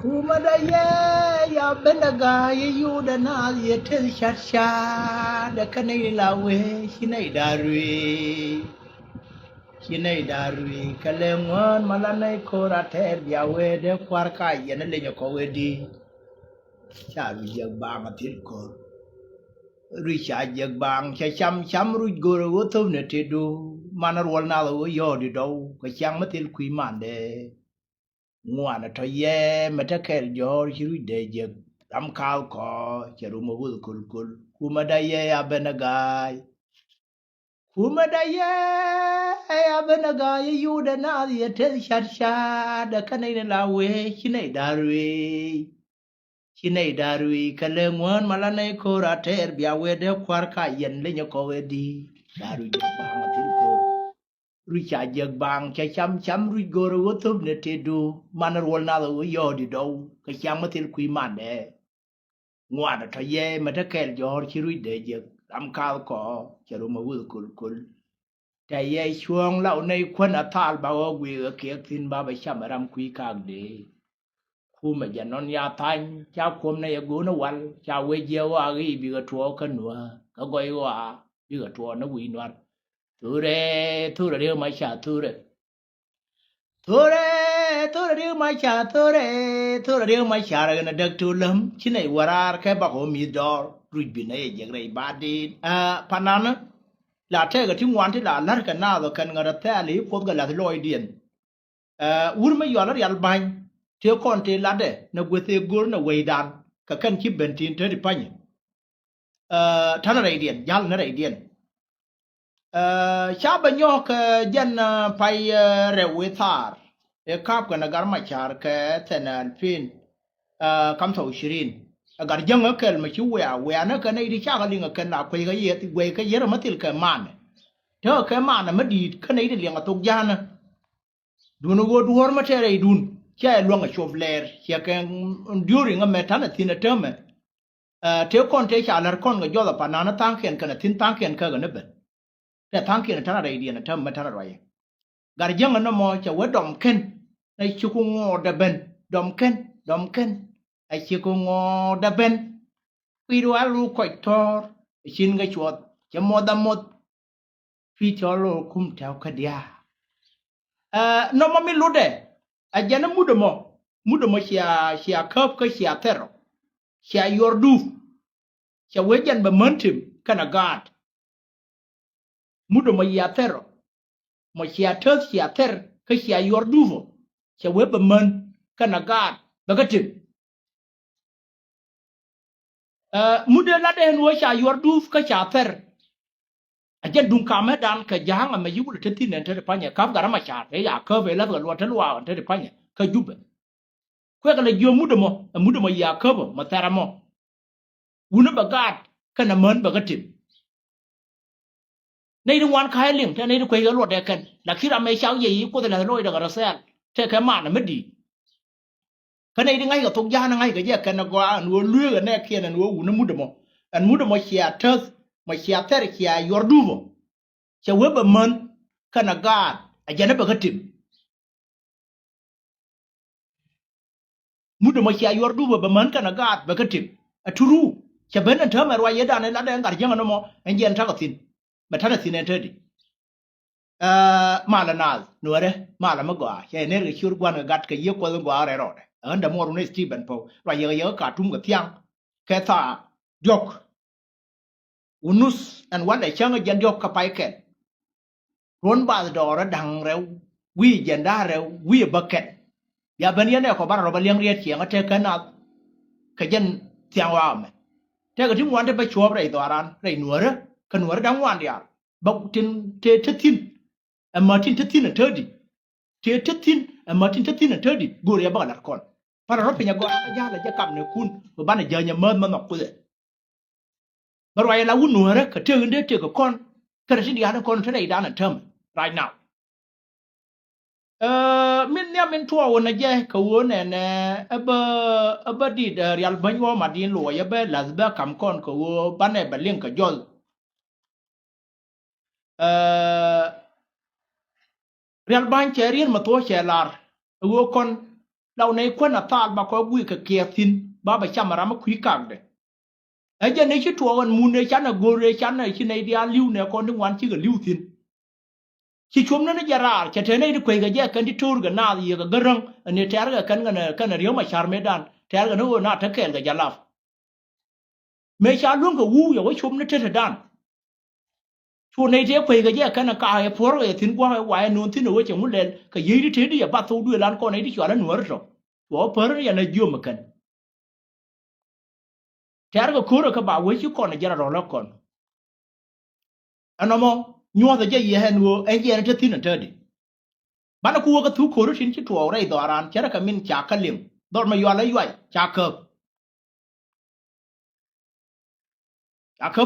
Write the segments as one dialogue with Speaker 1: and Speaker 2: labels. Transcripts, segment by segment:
Speaker 1: Kumadaya ya benaga yu dana yetel shatsha da kanai lawe shinai darui kalengon malanai korate biawe de kwarka yene lenyo kowedi charu jeg bang atil ko risha jeg bang cha cham ru goro wotum ne tedu manar wal na lo yo di do ka chang matil kui mande ngwana to ye metakel jor hiru de je am kal ko cheru mo wul kul kuma da ye abenagai kuma da ye abenagai yu da na ye tel shat da kanai la we chinai darui kale ngwan malane ko rater bia we de kwar ka yen le nyoko we di daru je ba matil ko Richa jeg bang cha cham ru goro wotum ne tedu manar wol na lo yo di do ka cham matil kui mande ngwana to ye mata kel jor chi ru de je am kal ko cheru ma wul kul ta ye chuong lau nei kwen atal ba o gwi ke tin ba ba cham ram kui kag de ku ma ja non ya tan cha kum na ye gu na wal cha we je wa ri bi ga tuo kan wa ka goi wa bi ga tuo na wi nwar ture ri ma cha ture ri ma cha ture ri ma cha ra na dak tu lam chinai warar ka ba ho mi dor ru bi na ye je rai ba di panana la te ga ti ngwan ti la lar ka na lo kan ngara ta li ko ga la loi dien wur ma yo la yal ban te kon te la de na gwete gor na weidan ka kan ki bentin te di panye thana rai dien yal na rai dien cha ba nyo ka jan pai rewetar e kap ka na gar ma char ka tenan fin kam thau shirin agar jang kel ma chi we na ka nei di cha ga linga ka na kwe ga ye ti we ka yera matil ka man te ka man ma di ka nei di linga tok jana dun go duor ma tere dun cha luanga chofler cha kan during a metana tina terme te kon te cha lar kon ga jola panana tanken kana tin tanken ka ga ne ben te tanken tana dai diana tam metana roye gar jang no mo cha wedom ken ai chuku ngo da ben dom ken ai chuku ngo da ben pi ru alu ko tor chin ga chuot cha mo da mot pi cholo kum taw ka dia no mo mi lude a jana mudomo sia kap ka sia terro sia yordu sia wejan ba mantim kana gad mudomo ya terro mo sia ter sia ter ka sia yordu sia we ba man kana gad bagatim mude la den wo sia yordu ka sia ter a jan dun kama dan ka jahanga ma yugul tetin ente panya kap garama cha ya ka ve la lo tan wa ente panya ka jube kwe kana jo mudomo ya kabo mataramo wuna bagat kana man bagatim nei de wan kai lim te nei de kwe ga lo de kan la kira me chao ye yi ko de la lo de ga sel te ka ma na medi ka nei de ngai ga tok ja na ngai ga ye kan na gwa an wo lu ga ne kien an wo wuna mudomo chia tes ma chia ter chia yorduvo chia we ba man kana gad a jana bagatim mudomo chia yorduvo ba man kana gad bagatim aturu cha benen ta mer wa ye da ne la de ngar janga no mo en jen ta ko tin ma ta tin en tedi mala naz nuare mala magwa che ne ri chur gwan gat ke ye ko gwa re ro an da moru ne Stephen po wa ye ka tum ga tiang ke ta jok unus an wan da changa jen jok ka pai ken ron ba do ra dang re wi jen da re wi bucket ya ben ye ne ko bar ro ba liang riet chiang te ka na ka jen tiang wa me te ga tim wan te ba chuo re to aran re nuare ka nuare dang wan dia bọc tin te tin martin te tin tedi te tin martin te tin tedi gori ba la kon para ro penya go ja la ja kam ne kun ba na ja nya man ma ku de barwa ya la wunu re ka te nde te ko kon ka ri dia na kon te dai da na term right now min ne min to wona je ka wona ne aba di real ban wo ma din lo ya ba la ba kam kon ko wo ba ne ba len ka jol real ban che rien ma to che lar wo kon law ne ko na tal ba ko gui ka kietin ba ba chamara ma kwi kag de e je ne chi to wan mun ne chana gore chana chi ne dia liu ne ko nding wan chi ga liu tin chi chum na jarar che te ne di kwe ga je kan di tur ga na yi ga garang ne ter ga kan riyo ma char medan ter ga no na ta kel ga jalaf me cha lung ga wu ya wa chum ne te dan chu ne te kwe ga je kan ka e por ga tin kwa wa no tin no che mu len ka yi di te di ya ba to du lan ko ne di chwa la nuar to wo per ya na ju ma kan ter ga ko ka ba we chi ko na jara ro la kon anomo nyo da je ye hen wo en je na te tin na te di bana ku ga thu ko ru tin chi to re do ran chera ka min cha ka lim dor ma yo la yoi cha ka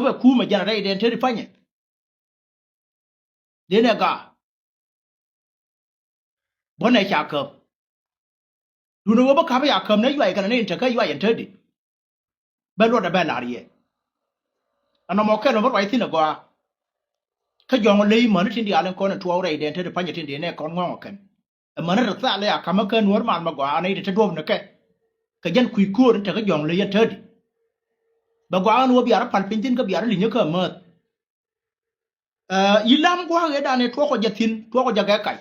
Speaker 1: ba ku ma jara re den te di fanye de ne ga bona cha ka du no ba ka ba ya ka ne yoi ka ne te ka yoi en te di ba lo da ba la ri ano mo ke no ba tin go ka jong le mo ne tin di alen ko na to re den te di fanye tin di ne kon ngo kan ma na ta le ka ma ka nuor man ma go ne de te do ne ke ka jan kui ko te ka jong le ya te di ba go an wo bi ara pan pin tin ka bi ara li ne ka ma yilam go ha da ne to ko jatin to ko jaga kai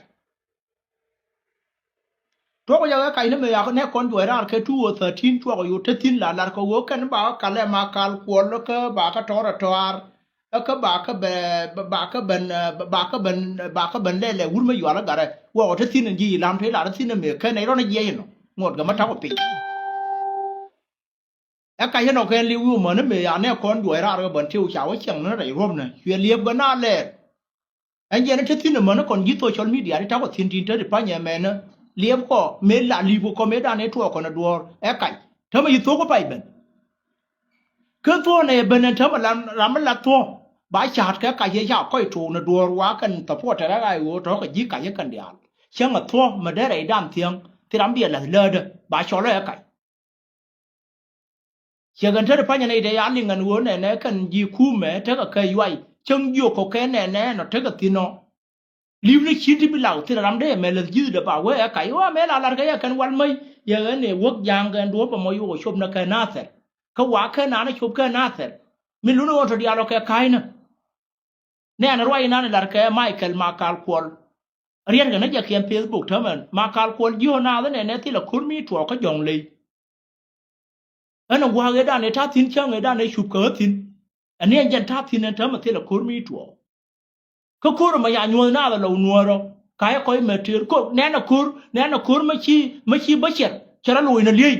Speaker 1: to ko jaga kai ne me ya ne kon do ra ke 2 or 13 to ko yo te tin la ko wo kan ba ka le ma kal ko lo ka ba ka to ra to ar ka ba ka be ba ka ben ba ka ben ba ka ben le wur me yo la gare wo te tin ji lam the la tin me ke ne ro na ye no ngot ga ma ta ko pi e ka ye no ke li wu mo ne me ya ne kon do ra ga ban tiu cha wo chang ne rai rom ne hye lieb ga na le en je ne te tin mo ne kon ji social media ri ta ko tin tin te pa nya me ne lieb ko me la li bu ko me da ne to ko na do e ka ta me yi to ko pai ben ke to ne ben ne ta ma lam la to ba chat ka ka ye ya ko to na do wa kan ta po ta ra ai wo to ka ji ka ye kan dia chang ma to ma de rai dam tiang ti ram bia la le de ba cho le ka chỉ cần thế phải này để anh linh ngân uốn này cần gì khu mẹ thế cả cây vậy chân vô có cái này nó thế cả tin nó liu nó chín thì bị lão thì làm đấy mẹ là dư được bảo với cái quá mẹ là cái cần quan mấy giờ cái này quốc giang cái đuổi vào mọi vô chụp nó cái nát thế cái quá cái nào nó chụp cái nát thế mình luôn nói thôi đi alo cái nữa nè nó rồi nó là cái Michael McCall riêng cái nó giờ kiếm Facebook thôi mà McCall vô nào thế này thì là khuôn mi chùa có dòng lì anh ông qua cái đàn này tháp tin chăng cái đàn này chụp cỡ tin anh ấy dân tháp tin anh thấm mà thế là cối mi chuột cái cối mà nhà nuôi na là lâu nuôi rồi cái coi mà tiền cối nén là cối mới chi bớt chết cho nó lùi nó đi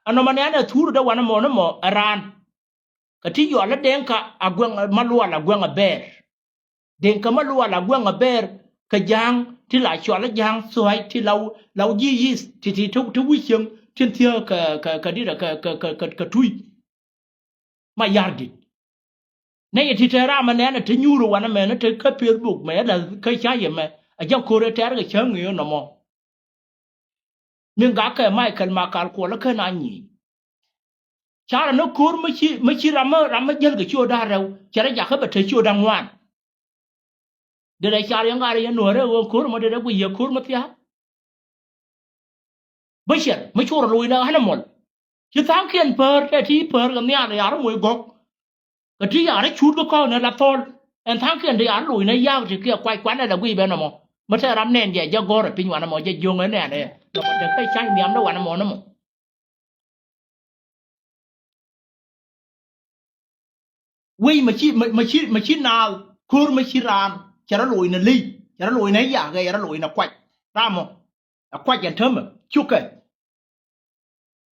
Speaker 1: anh mà nén là thú được đâu anh mà nó mà Iran cái tí giờ nó đen cả à quăng mà lùa là quăng à bear đen cả mà lùa là quăng à bear cái giang thì lại cho nó giang xoay thì lâu gì thì thú quý chương trên thia cái đi là cái thui mà yar đi này thì thế ra mà nè thế nhu rồi anh mẹ nó thế cái Facebook mẹ là cái trái gì mẹ ở trong cô đấy cái chớm người nó mò nhưng cả cái mai cần mà cả cô là cái nào nhỉ chả là nó cô mới chỉ làm dân cái chùa đa rồi chả là giả cái bậc thầy chùa đàng hoàng để đây chả những cái này nổi đấy cô mà để đây bây giờ cô mà thế bây giờ mới chùa rồi đó hay là một chứ tháng kiên per cái tí per cái này là yar mùi gốc cái tí yar ấy chút cái con này là thôi em tháng kiên thì yar lùi này yao thì kia quay quán này là quý bên nào mà thế làm nên vậy cho gọi là pin hoàn nào cho dùng cái này này nó có cái trái miếng đó hoàn nào nó vì mà chi nào kur mà chi ram cho nó lùi này ly cho nó lùi này giả cái nó lùi nó quay ram mà quay cái thơm mà chúc cái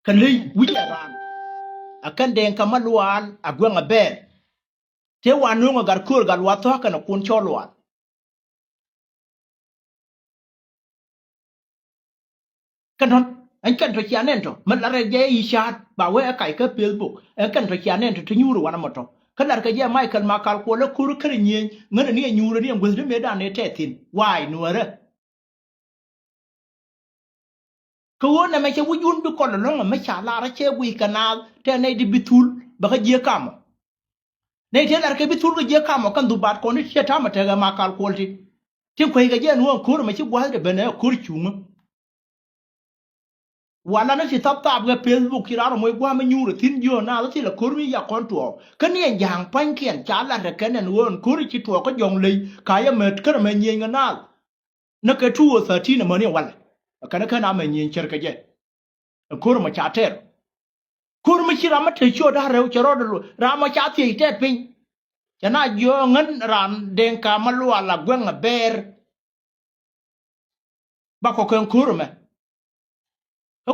Speaker 1: kan li wija ran akan den kamaluan agwen aben te wanu ngar kur gal wato kan kun cholwan kan hon an kan to chianen to man la je ishat ba we kai ka Facebook an kan to chianen to nyuru wana moto kan la ka je Michael makal ko la kur kar nyen ngana ni nyuru ni ngul me da ne tetin wai nuare ko na me che wujun bi ko no me cha la ra che wi kanal te ne di bitul ba ka je kam ne te la ka bitul ka je kam kan du bat ko ni che ta ma te ga ma kal ko ti ti ko ga je no ko me che gwa de be ne ko chuma wala na si tap tap ga Facebook kiraro moy gwa ma nyuru tin jo na la ti la kurmi ya konto kan yen jang pan kien cha la de ken en won kuri ti to ko jong le ka ya met kar me nyen na na ka tu 13 na mani wala kana kana me nyen cher ka je kur ma cha ter kur mi kira ma te cho da re chero do ra ma cha ti te pin chana jo ngan ran den ka ma lwa la gwen ber ba ko ken kur me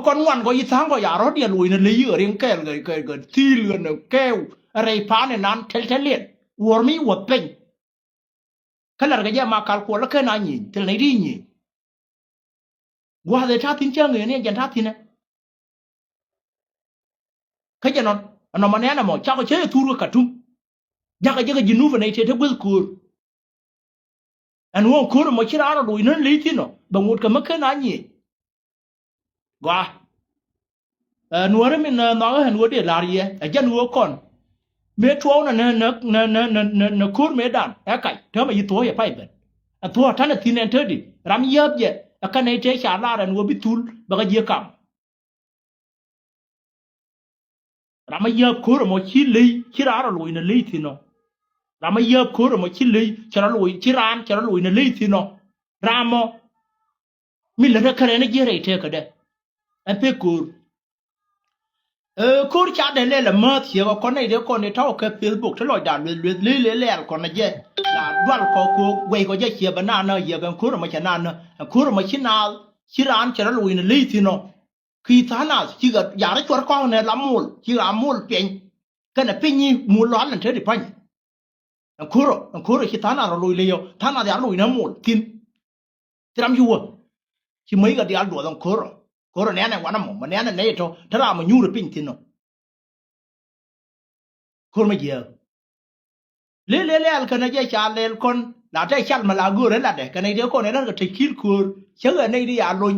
Speaker 1: con ngoan có ý sáng có giả đó điện lùi nó lấy ở riêng kèn người thi lừa nó kêu rây phá này nan thế thế liền uổng mi uổng pin cái là cái gì mà cả cuộc là cái này nhỉ thì lấy đi nhỉ qua để thắt tin chơi người này chẳng thắt tin này cái gì nó mà nè nó mà chắc cái chơi thu được cả chung chắc cái gì nu về này thì thấy bớt cùi anh uống cùi mà chỉ ra nó lùi nó lấy tin nó bằng một cái mất cái này nhỉ qua nuôi mình nói là nuôi để làm gì ấy chứ nuôi con mấy chú nó cút mấy đàn cái thế mà như tuổi phải vậy tuổi thằng này tin anh thôi đi làm gì vậy cái này chơi chả là nuôi bị tul bao cái gì cả làm gì cút mà chỉ lấy chỉ ra rồi lùi nó lấy thì nó làm gì cút mà chỉ lấy cho nó lùi chỉ ran cho nó lùi nó lấy thì nó làm mà mình là cái này nó dễ rồi thế cái đấy anh phải cút kur cha de le ma thie ko kon ne de kon ne taw ke Facebook to lo da le kon ne je la dwal ko we ko je che banana ye gan kur ma chana na kur ma chinal chiran chara lu ne le ti no ki ta na chi ga ya ra chwar ko ne la mul chi ga mul pen ka na pin ni mul lo an the di pan kur chi ta na lu le yo ta na ya lu ne mul tin tram yu chi mai ga dia do don kur ne ne wana mo ma ne ne to ta ra ma nyu ru pin tin no kur ma je le al kana je cha le kon la ta chal ma la gu re la de kana de ko ne na ga te kil kur che ga ne di ya lun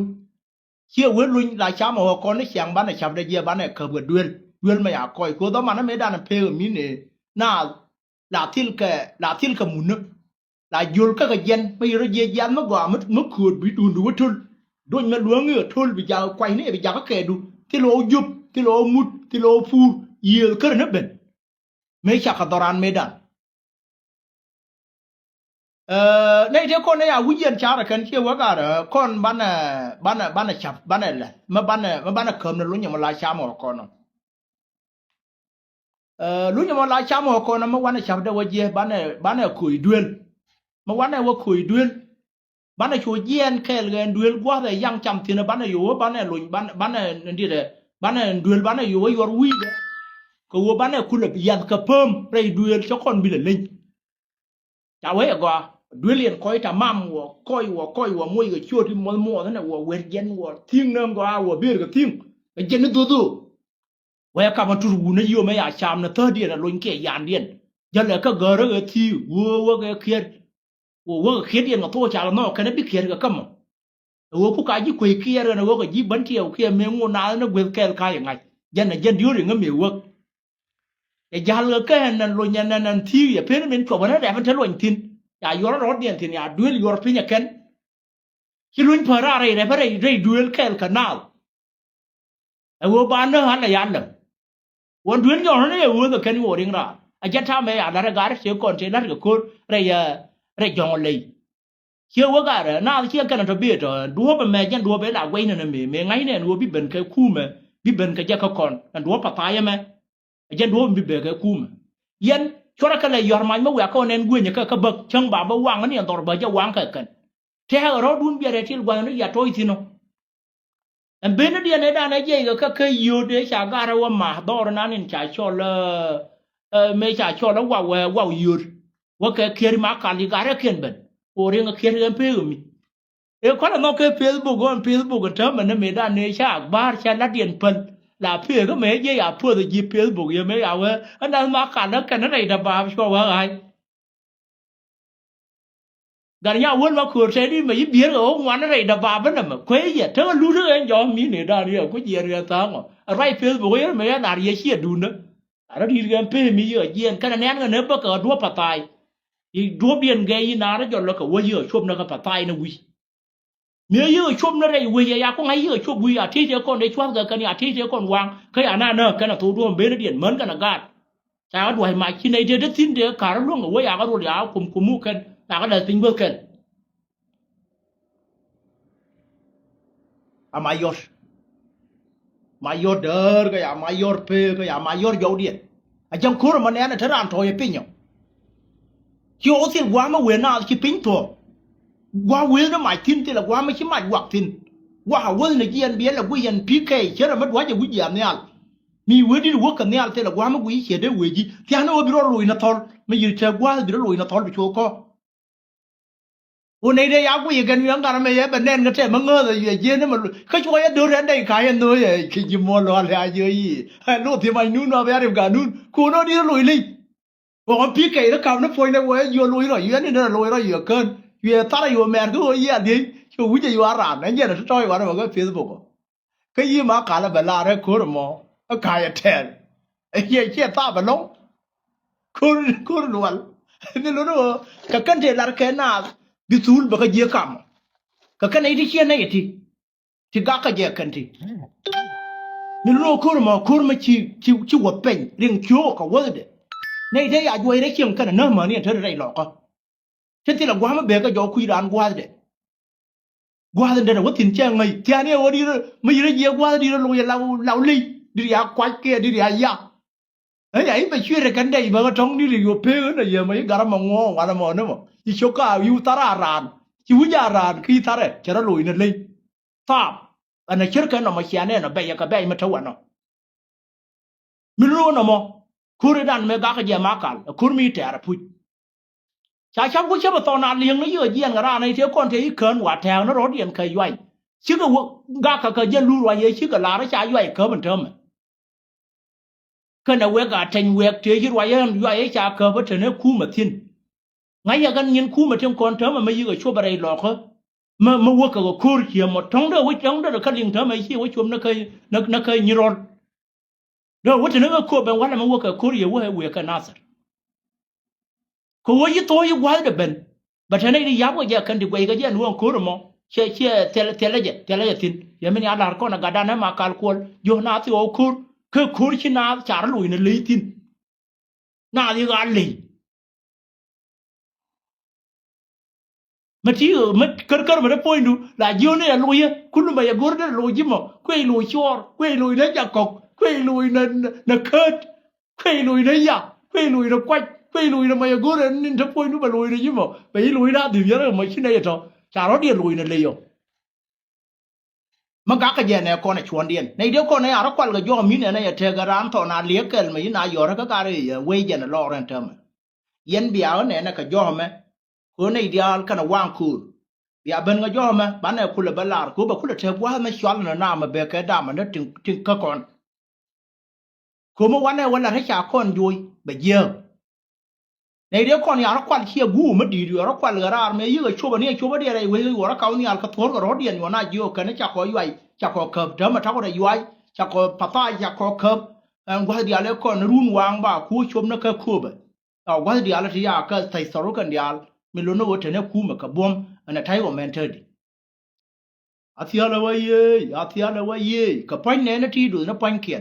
Speaker 1: che we lun la cha ma ko ne kyang ban ne chap de je ban ne ka bu duel ma ya ko ko do ma na me da na pe mi ne na la til ka mun la yul ka ga yen ma ro je yan ma gwa ma kur bi du du tul đôi mà lúa ngựa thôn bây giờ quay này bây giờ các kẻ đủ thì lô giúp thì lô mút thì lô phu nhiều cái nó bền mấy chắc là đòn mấy đàn này thế con này à quý dân cha là cần chia quá cả rồi con bán là chập bán là mà bán là cơm là lúc nhưng mà lại cha mà con nó lúc nhưng mà lại cha mà con nó mà bán là chập đâu vậy bán là củi đuôi mà bán là củi đuôi bán này chúa yên kêu người đuổi qua để yang chăm thì nó bán này yếu bán này lùi bán này đi đấy bán này đuổi bán này yếu yếu ruồi đấy cái yếu bán này khuôn là yên cái phơm rồi đuổi cho con bị lên chả vậy à đuổi liền coi ta mam coi môi cái chua thì mua thế này quẹt yên thiên nam quá biết cái thiên cái chân nó tu vậy cả mà tụi nó yếu mấy à chăm nó thơ điện là lùi cái yàn điện giờ là cái gờ đó cái thi cái kia wo cái điện ngọc thô chả nó cái nó biết kia cái cắm wo phụ cái gì quỳ kia rồi nó wo cái gì bắn thiêu kia miếng ngô ná nó quỳ cái cái ngày dân là dân điếu thì nó miêu wo cái giá lừa cái này rồi nhà này thi vậy phía bên chỗ nó đẹp hơn thế rồi tin ya yo nó điện thì ya duel yo phía nhà ken khi luôn phở ra này phải đây duel cái nào wo bán nó hắn là yan rồi wo duel yo nó này wo cái wo riêng ra à chắc tham mày à là cái sẽ còn sẽ là cái cốt rồi dòng lì chưa có cả rồi nào chưa cần phải biết rồi đua bên mẹ chân đua bên là quay này mẹ ngay này đua biết bên cái khu mà biết bên cái gia con đua bà tay mà chân đua biết bên cái khu mà yên cho ra cái này giờ mày mới quẹt con nên quên những cái bậc chân bà bao quăng cái này toàn bà cho quăng cái cần thế ở đó đun bia để thì quăng nó giả trôi thì nó em bên nó đi này đang này gì cái yêu để trả gara qua mà đó là nên trả cho là mấy trả cho nó wow yêuว่าแกเขียนมาการที่การเขียนเป็นโอ้เรื่องเขียนกันเพื่อมีคนละน้องแกเฟซบุ๊กกันเถอะมันไม่ได้เนชากบ้านฉันนัดเรียนเพิ่นลาเพื่อก็ไม่ยังอยากเพื่อจะยิบเฟซบุ๊กยังไม่เอาอันนั้นมาการแล้วกันนั่นไหนดับบาชัวร์ว่าไงกันยาวันมาคุยเสร็จนี่มายิบเบียร์ก็วันนั่นไหนดับบาเป็นน่ะมั้งคุยเยอะเธอรู้เรื่องยอมมีเนี่ยได้เนี่ยก็เยอะเรื่องต่างอะไรเฟซบุ๊กยังไม่ได้นารีเชี่ยดูนะอะไรที่เรื่องเพื่อมีเยอะเยี่ยนกันแน่นกันเนอะเพื่อเกิดรั้วปะตายอีดวบเดียนเกย์นาแล้วจนเราก็ว่าเยอะชมเราก็ปะตายนะวิ
Speaker 2: me yo chop na re we ya ko ngai yo chop wi a ti je kon de chwa ga kan ya ti je kon wang ka ya na na kana to do be dien man kana gat cha do ma chi nei de tin de ka ro ngo we ya ga ro ya kum mu kan ta ga da tin bo kan
Speaker 1: a mayor der ga ya mayor pe ga ya mayor yo dien a jang kur ma ne na taran to ye pinyo ki o tin gwa ma we na ki pin to gwa we na ma tin te la gwa ma ki ma gwa tin gwa ha we na gi en bien la gu yen pk chera ma gwa je gu ya ne al mi we di wo kan ne al te la gwa ma gu che de we ji ti ana o biro lu ina tol me yi che gwa biro lu ina tol bi cho ko o nei de ya gu ye gan yang ga me ye ben nen ga te ma ngo de ye je ne ma ka cho ye do ren dai ka ye no ye ki ji mo lo la ye yi ha lo ti mai nu no ba ri ga nu ku no di lu li wo pi ke da ka no foi ne wo yo lu ro ye ni na lu ro ye kan ye ta ra yo men ko ye di chu wu je yo ra na ye na to yo wa ga Facebook cái gì mà cả là bela ra kur mo ka ya tel ye che ta ba long kur lual ni lo no ka kan te lar ke na bisul ba ka je kam ka kan ai di che na yati ti ga ka je kan ti ni lo kur ma chi wo pen ring chu ka wo de nei de ya jo re kiem kan na ma ni te re lo ko che ti la gwa ma be ka jo ku dan gwa de gwa de da wo tin che ngai ti ani wo di ma yi re je gwa di lo ya lao li di ya kwa ke di ya ya ấy ấy mà chuyện cái này mà trong đi rồi phê nữa giờ mấy gara mà ngon gara mà nó mà chỉ cho cả yêu tara ran chỉ muốn nhà ran khi tara cho nó lùi nó lên phạm anh ấy chơi cái nó mà xia này nó bây giờ cái bây mà thấu nó mình luôn nó mà khure đàn mấy cái gì mà cả khure mi tè ra pui chả chăm cũng chăm mà tao nàn liền nó vừa giang gara này thiếu con thấy cơn quả theo nó rót điện khai doai chứ cái dân lưu rồi vậy chứ cái lá nó chả doai cỡ mình thơm kana wega tan weg te yir wa yan yu ay cha ka ba tane ku matin ngai ya gan yin ku matin kon ta ma yi ga chobare lo ko ma wo ka ko kur ki mo tong da wi tong da ka ling ta ma yi wo chom na kai ni ron do wo tane ko ben wala ma wo ka kur ye wo we ka nasar ko wo yi to yi wa da ben ba tane ni ya wo ya kan di gwe ga jan wo kur mo che tele tin ya min ya lar ko na ga da na ma kal kol yo na ti o kur cái khối chi na chả lùi nó lấy tin na đi gan lì mà chỉ ở mất cỡ mà nó point đủ là vô này là lùi á cũng mà giờ gối đó lùi chứ mà quay lùi cho quay lùi nó chả cọc quay lùi nó khơi quay lùi nó già quay lùi nó quay quay lùi nó mà giờ gối đó nên nó point đủ mà lùi đấy chứ mà phải lùi ra thì nhớ là mấy cái này rồi chả nó đi lùi nó lấy rồi mà cái gì này con này chuẩn điên này đứa con này à nó quan cái do mình này thế cái ram thọ na liếc cái mà na giờ nó cái quay giờ nó lo ra thầm yên biao này nó cái do mà cô này dia cái nó quang cool bia bên cái do mà bạn này cool là bên là cô bảo cool là thế quá mà xóa nó na mà bé cái đam mà nó chừng cái con cô màวันnày chả con vui bây giờ này đứa con nhà nó quan kia gu mất đi rồi nó quan cái ra mấy cái chỗ bên này quay cái nó cao nhà cái thốn cái rót điện nó na vô cái nó chả có vậy chả có cọp đó mà tháo cái vậy chả có papa chả có cọp quay đi lại con run wang ba cú chôm nó cái cọp quay đi lại thì à cái thầy soro cái đi lại mình luôn nó vô thế nó cú mà cái bom anh thấy của mình thôi athia là vậy cái point này nó chỉ được nó point kia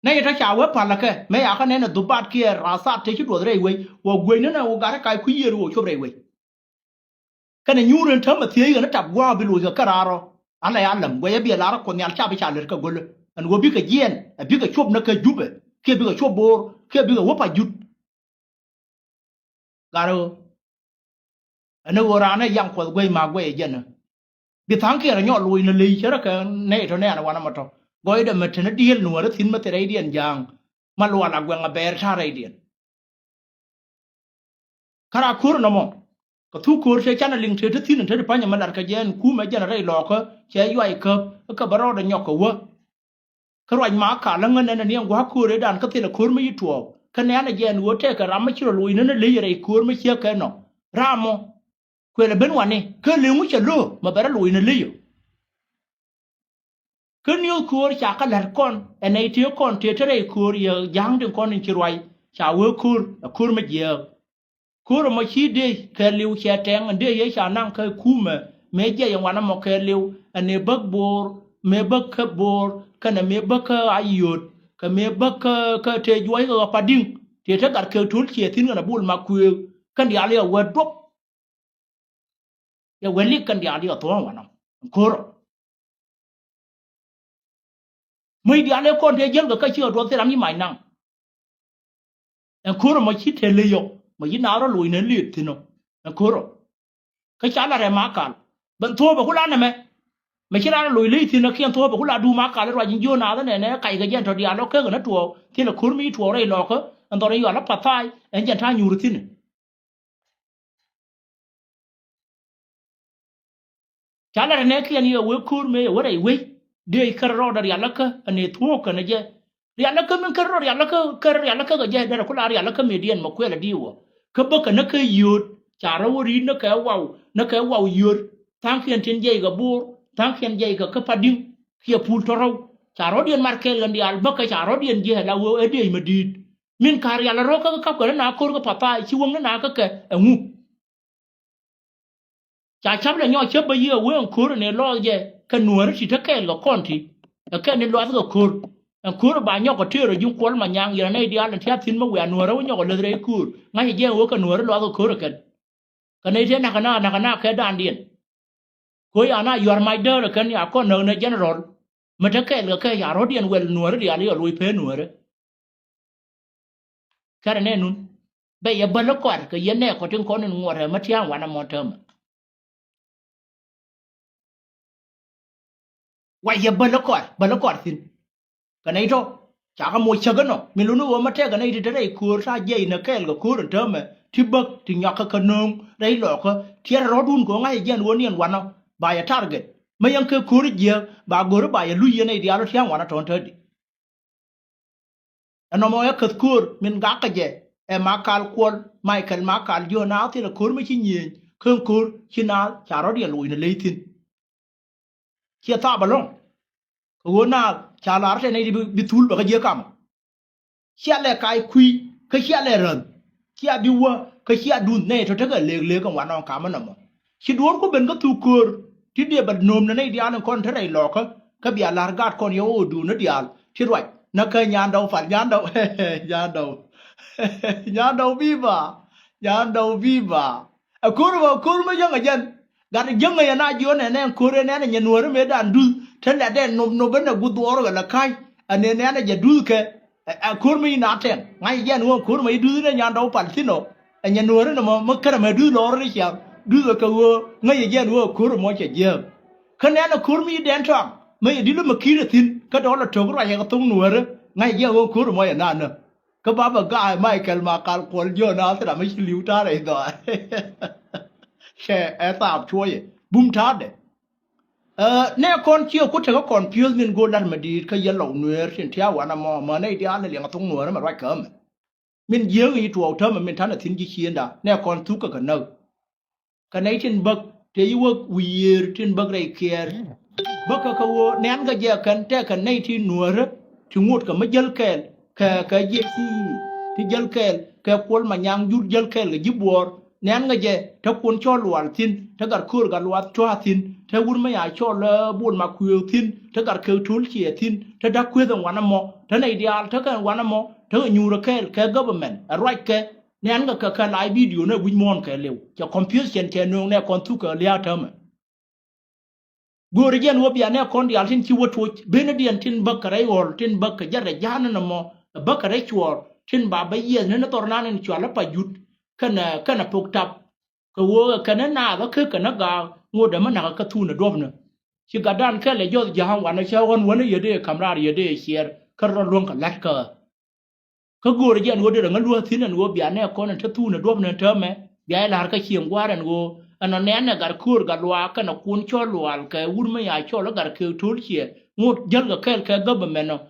Speaker 1: này ta chả vấp phải là cái mấy à cái này là tụt bát kia rasa thế chứ đuổi đây vậy và quên nó là cái cái quý gì rồi chụp đây vậy cái này nhu lên thấm mà thế nó chập qua bị lùi cái raro anh này anh làm quay bây giờ là con nhà cha bị trả lời cái gol anh có biết cái gì biết cái chụp nó cái giúp kia biết cái chụp bor kia biết cái vấp phải giúp caro anh nó ra nó yang quay quay mà quay gì nữa bị thằng kia là nhỏ lùi nó lì chứ cái này thôi này là quan mà thôi gọi là mình nó điên nữa đó xin mà thế điên giang mà lo là quăng ở bè ra đây điên khara kur nó mò cái thu kur sẽ chăn là linh thế xin là thế được bao nhiêu mà đặt cái gen cú mấy chân ở đây lọ cái vậy cái baro đó nhọc cái vợ cái loại má cả là ngân này niệm quá kur đấy đàn cái tiền là kur mấy chuột cái này là gen vợ thế cái ram mấy chiều lùi nó lấy rồi kur mấy chiếc cái nó ram mò quên là bên ngoài này cái liều mấy chiều lùi mà bé lùi nó lấy cái nhiều kur chả cái lật con anh ấy thiếu con thiếu thế này kur giờ giang đường con nên chỉ rồi chả vợ kur mà giờ kur mà chỉ đi cái liu xe trắng anh đi vậy chả năng cái khu mà
Speaker 2: me je yang wana mo ke liu ane bak bor me bak ka bor kana me bak ka ayot ka me bak ka te joy ka pading te ta gar ke tul che tin na bul ma ku kan dia le wa drop ya weli kan dia le to wana ko mới đi ăn con thế dân cái chưa rồi thế làm như mày năng em cố rồi mà chỉ thế lấy yok mà chỉ nào đó lùi nên liệt thì nó em cố rồi cái chả là má cả bận thua vào cái này mày chỉ là lùi liệt thì nó khi thua vào cái đu má cả rồi nhưng vô nào đó này cày cái dân thôi đi ăn nó cái nó thua thì là cố mới thua đây lọ cơ anh tôi đây gọi là phát thai anh chẳng thay nhiều thì này chả là này khi anh yêu với cố mới ở đây với dia kerro dari alaka ane thuo kana je ri alaka men kerro ri alaka ga je dara kula ri alaka median ma kwela diwo ka baka na ka yut chara wori na ka waw yut tan kien tin je ga bur tan kien je ga ka padim kia pul toro charo dien markel gan dial baka charo dien je la wo e de medit min kar ya la ro ka ka na ko ga papa chi wong na ka ka ngu cha chap la nyo chep ba ye wo ko ne lo je cái nuôi nó chỉ thắc cái là con thì cái này loạt cái cur bà nhóc có chơi rồi dùng quần mà nhang giờ này đi ăn thì xin mà quẹt nuôi nó nhóc có lên đấy cur ngay thì giờ cái nuôi nó loạt cái cur rồi cái này thế nào cái đàn điện coi anh à you are my daughter cái này có nợ này general mà thắc cái là cái nhà rồi điện quẹt nuôi nó đi ăn đi lùi phê nuôi đấy cái này nun bây giờ bận lắm cái giờ này có tiếng con nên ngồi mà thiang vào nằm một thơm vậy giờ bận lắm xin cái này thôi chả có mồi chơi cái nó mình luôn nói mà thế cái này thì thế này cua ra dây nó cái là cua rồi đó mà thì bực thì nhóc cái nông đấy lọ cái thì nó đun của ngay giờ luôn niên quan nó bài target mấy anh cái cua giờ bà gỡ bài lui giờ này thì alo thiang quan nó tròn thôi nó mà cái cua mình gác cái gì em mà cal cua Michael mà cal vô nào thì là cua mới chỉ nhìn không cua chỉ nào chả nó đi lùi nó lấy tin chia ta bà long cô na chả là thế này bị thul bà cái gì cả chia lẻ cái quy cái chia lẻ rần chia đi qua cái chia đun này thôi cái lề cái quán ông cả mà nằm chỉ đuổi có bên cái thu cur thì dia bật nôm này đi ăn con thế này lọ cái bia là gạt con yêu đun nó đi ăn thì rồi nó cái nhàn đầu phản nhàn đầu viva cur mới giống người dân gạt dân người na vô này nè cur này nè nhận nuôi nó mới đàn đun thế là đen nó vẫn là good war là khai anh này nè giờ đun cái cur mới nát thế ngay giờ nuôi cur mới đun này nhàn đầu phản xin nó anh nhận nuôi nó mà cái mà đun lor đấy chăng đun cái ngay giờ nuôi cur mới chỉ giờ cái này là cur mới đen trắng mới đi lúc mà kia tin cái đó là trâu cái cái tung nuôi đấy ngay giờ cur mới nát nữa cái bà cái Michael mà cal quần giờ nào thế là mới liu ta đấy rồi cái tạm chui bung thắt đấy nè con chiêu có thể có còn phiêu nên go lần mà đi cái giờ lẩu nuôi trên theo anh mà này đi ăn liền cái tung nuôi nó mà right cơm mình nhớ cái chuột thơm mà mình thấy là thiên chi chiên đã nè con thú cái nâu cái này trên bậc thế yêu weird trên bậc này kia bậc cái nén cái giờ cái này thì nuôi đó thì ngột cái mấy giờ cái gì thì giờ cái quân mà nhang rút giờ cái giúp bùa nén cái gìถ้าคนชอบหลวนทินถ้ากัดคู่กับหลวนชอบทินถ้าวุ้นไม่อยากชอบเลยบุญมาคุยทินถ้ากัดเคยทุนเขียทินถ้าดักคุยตรงวันนั้นมอถ้าในเดียร์ถ้ากันวันนั้นมอถ้าอยู่ระแค่ government อะไรแค่นนก็แค่ไลฟ์วิดีโอเนี่ยวิ่งมอนแค่เร็วจะคอมพิวเตอร์เขียนแค่นึงเนี่ยคนทุกข์เลี้ยเท่ามั้ยกูเรียนว่าเบียเนี่ยคนเดียร์ทินชิวทุกเบนเดียนทินบักอะไรวอลทินบักจะระยะนั่นมอบักอะไรชัวทินบาใบเยี่ยนนั่นตอนนั้นชัวแล้วประยุทธ์กันพกทับก็ว่ากันน่าก็คือกันนักกาวงูเดมันนักก็ทุนดรอปเนอะชิกาดันแค่เลยยอดยาววันนี้เช้าวันนี้ยเดคำราดียเดเชียร์ก็ร้อนรวงกันลัดก็กูเรียนว่าเดี๋ยวงั้นรัวทิ้งนั่นว่าเบียร์เนี่ยคนนั้นทุนดรอปเนี่ยเธอไหมเบียร์หลานก็เชียงกว่านั่นกูอันนั้นเนี่ยการคูดการลัวกันนักคุณชอบลัวแกวุ่นไม่อยากชอบแล้วการคือทุนเชียร์งูยันก็แค่ก็แบบนั้นเนาะ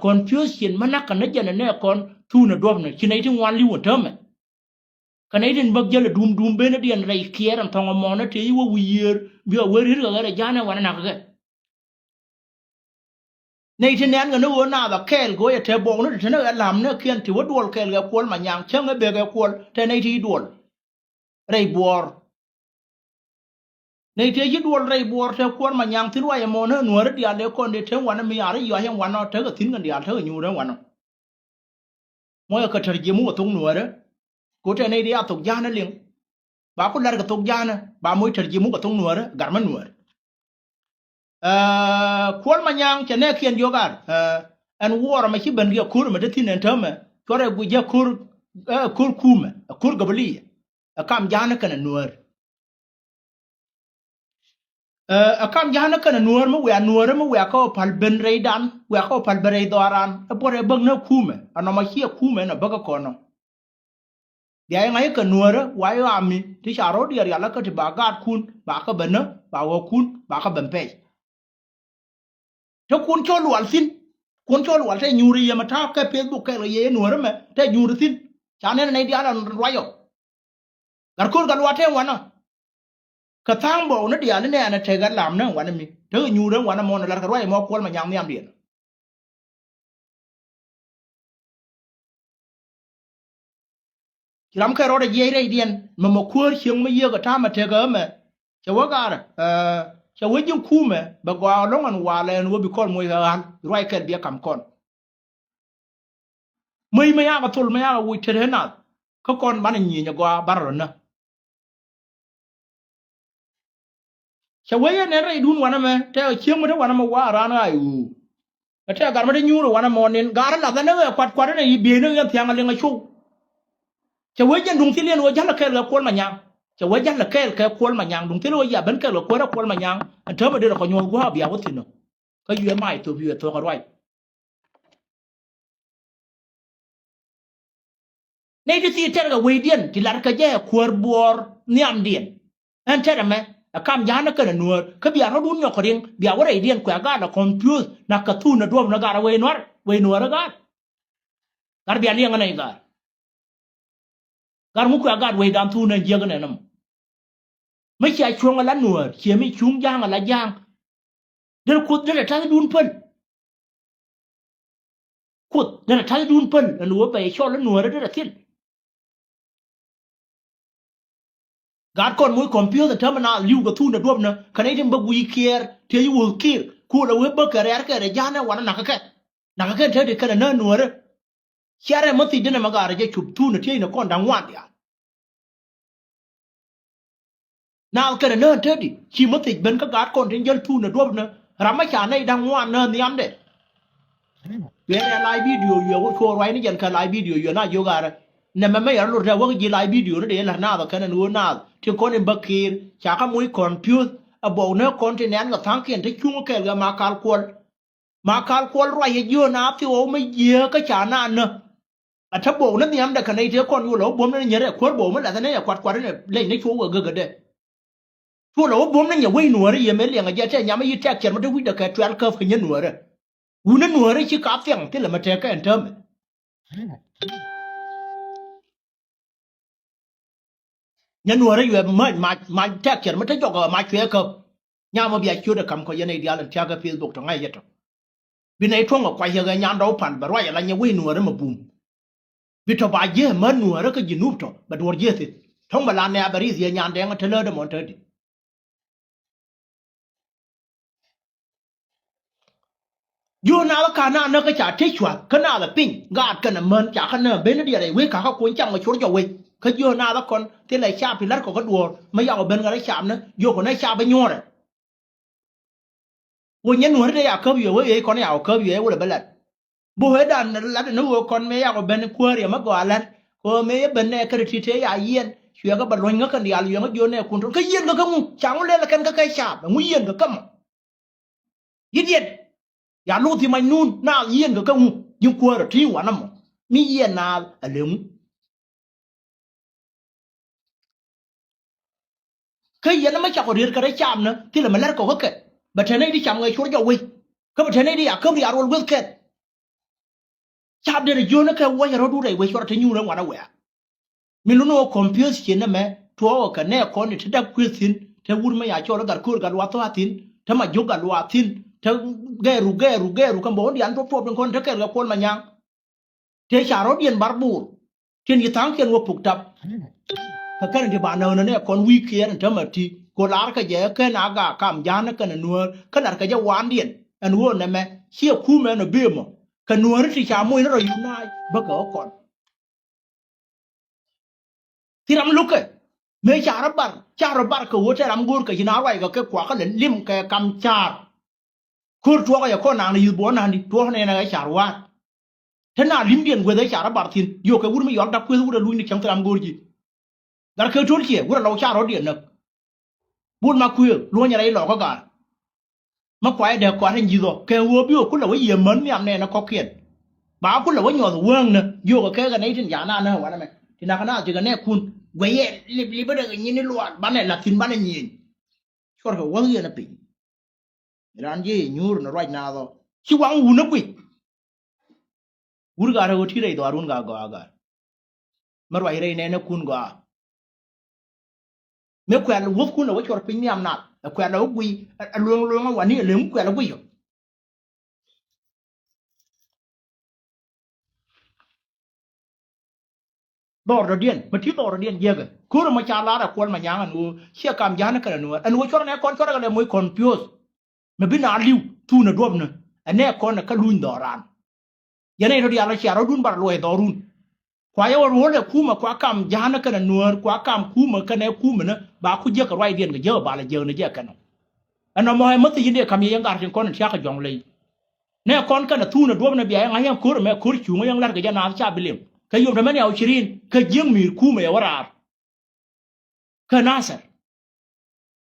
Speaker 2: คนฟิวชั่นมันนักกันนั่นยันเนี่ยคนทุนดรอปเนี่ยที่ไหนที่วันลิวเธอไหมcái này thì bậc giờ là đùm bên nó điền này kia làm thằng mò nó thấyว่าweird bây giờ weird rồi cái giá nàyวันnào cái này thì nén cái nó uốn nào là kẹt cái thế bông nó thì nó làm nó kiên thì vớt đuổi kẹt cái cuốn mà nhang chăng cái bề cái cuốn thế này thì đuổi đây buồn
Speaker 1: nei te yi duol rei bor te kwon ma nyang tin wa ya mo na nuor dia le kon de te wana mi ari yo hen wana te ga tin ngan dia te nyu re wana mo ya ka tar ji mu tung nuor ko te nei dia tok jana ling ba ko lar ga tok jana ba mo tar ji mu ga tung nuor gar man nuor kwon ma nyang te ne kien yogar an war ma ki ban ga kur ma de tin en tame kore gu ja kur kuma kur gabli akam jana kana nuor akam jana kana nuor mu ya nuor mu ya ko pal ben reidan ya ko pal berei doran apore bang na kuma anoma hia kuma na baga kono dia ngai ka nuor wa yo ami ti charo dia ya la ka ti bagat kun ba ka ben ba wo kun ba ka ben pe to kun cho lual sin kun cho lual te nyuri ya mata ka facebook ka ye nuor me te nyuri sin chane na dia na royo gar kur ga luate wana ka thang bo na dia ne na te ga lam na wana mi te nyu ren wana mo na la ka roi mo kwol ma nyang mi am dia kilam ka ro de ye re dien ma mo kwor chieng ma ye ga ta ma te ga me che wa ga che wa jin ku me ba gwa lo ngan wa le no bi kon mo ga han roi ka dia kam kon mai ma ya ga tul ma ya ga wu te na ka kon ban ni nya gwa bar na chawe ne re dun wana me te chieng mo te wana ma wa ra na ayu te gar ma de nyuro wana mo nin gar la da ne kwat ne yi be ne yan tyang le nga chu chawe jen dung tilien wo jala ke la kol ma nyang chawe jala ke kol ma nyang dung tilio ya ben ke la kol ma nyang an te ma de ko nyon gwa bia wo tino ka yu mai to bi to ga roi ne di ti te ga we dien ti lar ka je kwor bor niam dien an te me akam jana kana nuor ka bia ro dun nyok ring bia wore dien kwa ga na confuse na ka tu na dom na ga we nuor ga gar bia liang na gar mu kwa ga we dam tu na je ga na namไม่ใช่ช่วงละหนัวเขียไม่ชุ่งย่างละย่างเดี๋ยวขุดเดี๋ยวท่าดุนเปิ้ลขุดเดี๋ยวท่าดุนเปิ้ลหนัวไปชอบละหนัวเดี๋ยวทิ้งการก่อนมวยคอมพิวเตอร์เทอร์มินอลลิวกับทุนนะรวมนะขณะที่บักวีเคียร์เทียวูคิลคูดเอาไว้บักเกอร์แกย่างนะวันนั้นนักแค่เธอเด็กกันเนินหนัวเลยเชื่ออะไรมันติดเนี่ยมันก็อะไรจะฉุบทุนนะเทียนก้อนดังวันเดียนาเอากันเนินเธอดิชีมันติดเป็นก็การก่อนที่ยันทุนนะรวมนะรำไม่ฉานในดังวันเนินนี่อันเด็ดเวลาไลฟ์วิดีโออยู่ว่าโชว์ไว้นี่ยันการไลฟ์วิดีโออยู่น่าโยกอะไรเนี่ยมันไม่อยากรู้แต่ว่าก็ยีไลฟ์วิดีโอนั่นเองล่ะน่าต่อกันนู้นน่าที่คนในบักเกอร์จากขโมยคอมพิวเตอร์บอกเนื้อคอนเทนต์กับทั้งเขียนที่ชุ่มเกลือมาคาลควอลรายเยอะนะที่โอ้ไม่เยอะก็ฉานาเนอะถ้าบอกนั่นเนี่ยมันแต่ขณะที่คนอยู่หลบบ่มนั่นเนี่ยควอลบอกมันแต่เนี่ยกวาดเนี่ยเล่นในโชว์ก็เกิดได้ชั่วหลบบ่มนั่นเนี่ยวิ่งหนัวเลยยังไม่เลี้ยงกันเจ้ายังไม่ยึดแท็กเขียนมันได้วิ่งเด็กแค่ทรัลเคิร์ฟขยันหนัวเลยวุ้นหนัวเลยชื่อกราฟเสียงที่เรามาแท็กกันเติมยันหนัวเลยอยู่มันมาแท็กเขียนมันจะจอกมาช่วยกับยามมาเบียดช่วยเด็กคำเขายันในเดียร์เลยแท็กกับเฟซบุ๊กตรงไหนยัดบินในช่วงกับควายเฮกันยามเราผ่านแบบว่าอะไรเนี่ยวิ่งหนัวเลยมาบูมบิทบาเย่มันหนัวแล้วก็ยินูบต่อบัดวอร์เย่สิท้องบาลานเนี่ยบริษัทยามแดงก็เทเลอร์เดมอนเทอร์ดิยูน่าละการน่าเนกจ่าที่ชัวขนาดละปิ้งกาดกันเหมือนจากขนาดเบนเดียร์เว้ยขาเขาควรจังมาชดจ่อเว้ยเขายูน่าละคนที่ไหนชาพิลัดก็กระโดดไม่อยากเบนกันได้ชามนะโยคนได้ชาไปยัวเลยวันนี้หนูได้อยากเข้าอยู่เว้ยคนอยากเข้าอยู่เว้ยเบลล์บุเหดันลัดนู้คนไม่อยากเบนควายมาก่อนแล้วก็ไม่เบนเนี่ยกระดิ่งเทียเย็นเชื่อก็บรรลุเงกันเดียร์ยังก็โยนเนี่ยคุณก็เย็นก็กำจังเลยละกันก็ใครชาบมึงเย็นก็กำเย็นอย่ารู้ที่มันนู่นน่าเยี่ยนก็ยุ่งกลัวที่หัวน้ำมีเยี่ยนน่าเหลืองเคยเยี่ยนไม่จับคนเรียนก็ได้จำนะที่เราไม่เล่นก็เกิดบัดเทนได้จำไงช่วยจะวิ่งก็บัดเทนได้อยากเข้าที่อารมณ์เวลเกิดชาบเดินยูนักว่าจะรู้ดูได้เว้ยช่วยที่ยูนักวันเอาไว้มีลูกน้องคอมพิวเตอร์เขียนนะแม่ทัวร์กันแน่คนที่ได้คุยสินเทวุฒิไม่อยากช่วยแล้วกันคุยกันว่าตัวสินถ้ามายุกันว่าสินเธอแก่รู้กันบอกว่าอันทั่วเป็นคนถ้าเกิดกับคนมันยังเทชารถเย็นบาร์บูร์เทียนยี่ทั้งเทียนว่าปลุกจับถ้าเกิดที่บ้านเราเนี่ยคนวิเคียนเธอมาที ko lar ka je ke na ga kam jana ka nuor ka nar ka je wan dien an wo na me chia ku me no be mo ka nuor ti cha mo ro yunai ba ka kon tiram luke me cha bar ka wo ta ram gur ka jina wai ga ke kwa ka lim ka kam char kur to ga ya ko na ni bo na ni to ne na ga char wa thế nào lim điện vừa đấy chả bảo thiên yêu cái vốn mới yếm đắp quên vốn là lui đi chẳng phải làm gì dar ke chul che wura law charo di nak bun ma kuyo lo nya rai lo ko ga ma kwai de ko han jido ke wo bi ko la wa ye man mi am ne na ko kien ba ko la wa nyo wong na yo ko ke ga nei tin ya na na wa na me tin na kana ji ga ne kun we ye li ba de ni ni lo ba ne la tin ba ne ni ko ko wa ye na pi ran ji nyur na right now do chi wang wu na kwi wur ga ra wo ti rai do arun ga mar wa rai ne na kun ga me kwa la wo kun la wo chor pin ni am na kwa la wi luong wa ni le kwa la wi yo dor do dien ma ti dor dien ye ga ku ma cha la da kon ma nyang anu sia kam jana ka anu anu chor ne kon chor ga le moy confuse me bi na liu tu na dob na ane kon ka luin doran ye ne ro dia la cha ro dun bar lo e dorun kwa yo ro le kuma kwa kam jana ka nuor kwa kam kuma ka ne kuma na ba ku je ka roi dien ga je ba la je ne je ka no ana mo hay mati yinde kam yang gar tin kon cha ka jong le ne kon ka na tu na dob na biya nga yang kur me kur chu nga yang lar ga jana cha bilim ka yum da men ya ushirin ka jeng mi kuma ya warar ka nasar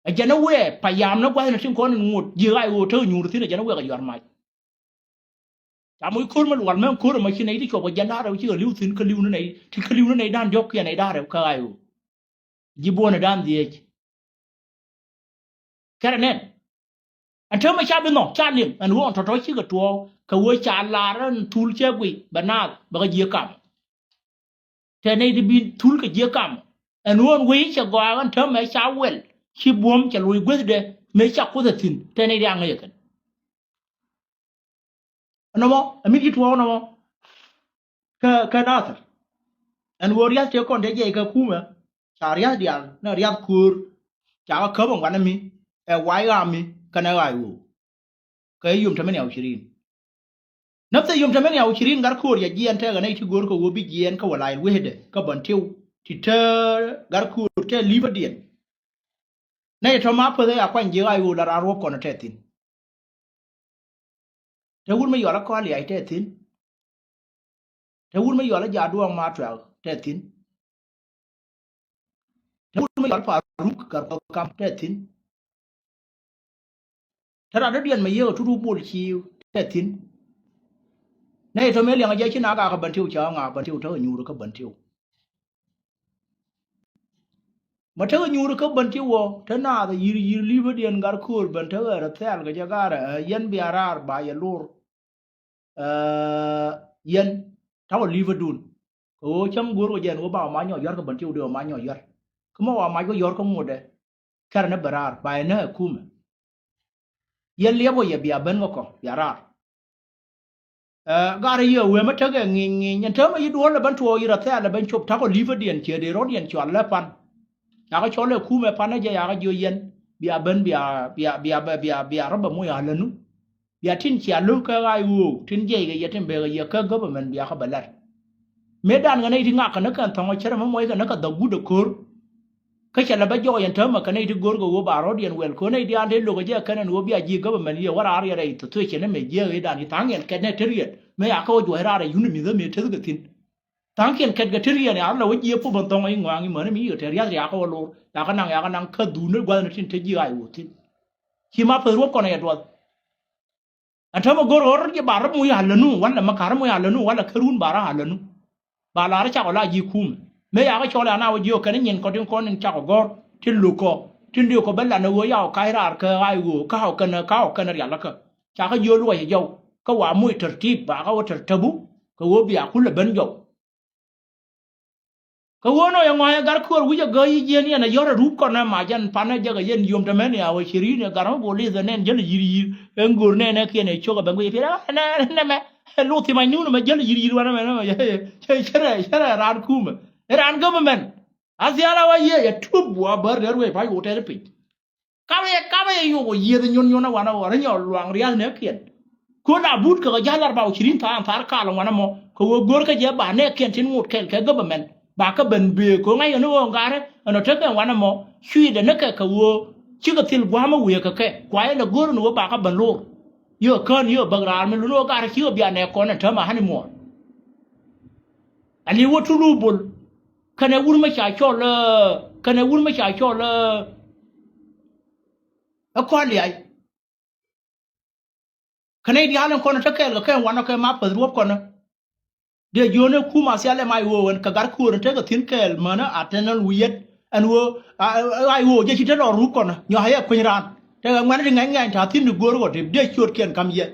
Speaker 1: a jana we payam na kwa na tin kon ngut je ai wo to nyur tin jana we ga yor mai ta muy kur ma luan men kur ma chi nei ti ko jana ra chi liu tin ka liu na nei ti ka liu na nei dan jok ya nei da ra ka ai ji bo na dan die kare nen an ta ma cha bi no cha lim an wo to to chi ka to ka wo cha la ran tul che gui bana ba ga je kam te nei di bin tul ka je kam an won wi cha go an ta ma cha wel chi bom cha lui gwe de me cha ko da tin te nei da ngai kan no mo ami ki to no mo ka nasar an wo riya te kon de je ka kuma cha riya dia na riya kur cha ka bon wan mi e wai ga mi kana ga yu ka yum ta men ya ushirin nafsa yum ta men ya ushirin gar kur ya jian ta ga nei ti gor ko wo bi jian ka wala we de ka ban tiu ti ta gar kur te liba dien nei to ma pa ya kwan je ga yu la ro ko na te tin te wun me yo la ko ali ai te tin te wun me yo la ja duang ma tra te tin te wun me yo la pa ru ka ko kam te tin te ra de dien me yo tu ru bul chi te tin nei to me liang je chi na ga ka ban tiu cha nga ban tiu to nyu ka ban tiu ma te nyu ka ban tiu wo te na da yir li ba dien gar kur ban te ra tel ga ja ga ra yen bi arar ba ya lur yen taw liver dun o cham goro jen o ba ma nyo yor ka ban tiu de ma nyo yor kuma wa ma go yor ko ngode kar na barar ba na kuma yen lebo ye bia ben ko ya rar gara ye we ma tage ngi nyen ta ma yidu la ban to yira ta la ban chop ta ko liver dien che de ro dien chwa la pan ya ga chole kuma pan na je ya ga jo yen bia ben bia ro ba mo ya lanu ya tin chia lu ka ai wu tin je ga yatin be ga ya ka government biya ka balar medan ga nei tinga kana kan thongo chere mo moy ga na ka da gudu kor ka chala ba jo yan tama ka nei ti gor go wo ba ro dien wel ko nei di ande lo ga je kana no biya ji government ye wara ar ya dai to to chene me je ga dan tang yan ka ne teriye me ya ka jo hera ra yunu mi da me te ga tin tang ken ka ga teriye ne ar la wo je po ban tong ai ngwa ngi mo ne mi yo teriya ya ka wo lo ya ka nang ka du ne gwa ne tin te ji ai wo tin ki ma pe ro ko ne ya do atama gor hor je bar mu ya lanu wala makar mu ya lanu wala karun bara halanu balara cha wala ji kum me ya ga chola na wo jo kan nyen ko tin kon cha ko gor tin lu ko tin dio ko bella na wo ya ka ira ka ai wo ka ha kan ya la ka cha ga yo lu ya jo ka wa mu tertib ba ga wo tertabu ka wo biya kula ban jo ka wo no ya ngwa gar ko wi ga yi je ni na yo ra rup ko na ma jan pa na je ga yen yum ta men ya wo shiri ne gar mo li za nen je yiri engur ne na ke ne cho ga ban go yira na me lu ti ma nu ma je yiri wa na me na ye chere ran kum ran government asiala wa ye ya tub wa bar der we pa wo te pi
Speaker 2: kawe yo go ye de nyon na wana wara nyo luang ria ne kien ko na but ka jalar ba chirin ta an tar ka lan wana mo ko wo gor ka je ba ne kien tin mut kel ke government ba ka ben be ko ngai no ngare no te ka wana mo shui de ne ka wo chi ka til gwa ma wi ka ke kwa ye na gor no ba ka ben lo yo kan yo bagra me lo ga ra chi bia ne ko na ta ma hani mo ali wo tu lu bul kana wur ma cha cho le kana wur ma cha cho le a ko li ai kana di halan ko na ta ke ga kan wana ke ma pa ruop ko na de yone ku ma sia le mai wo ka gar ku na ta ga tin kel mana atenal wiyet an wo ai wo je chi ta ro ru ko na nyo ha ya ku ran ta ga ngwan ri ngai ngai ta tin du gor ko de chot ken kam ye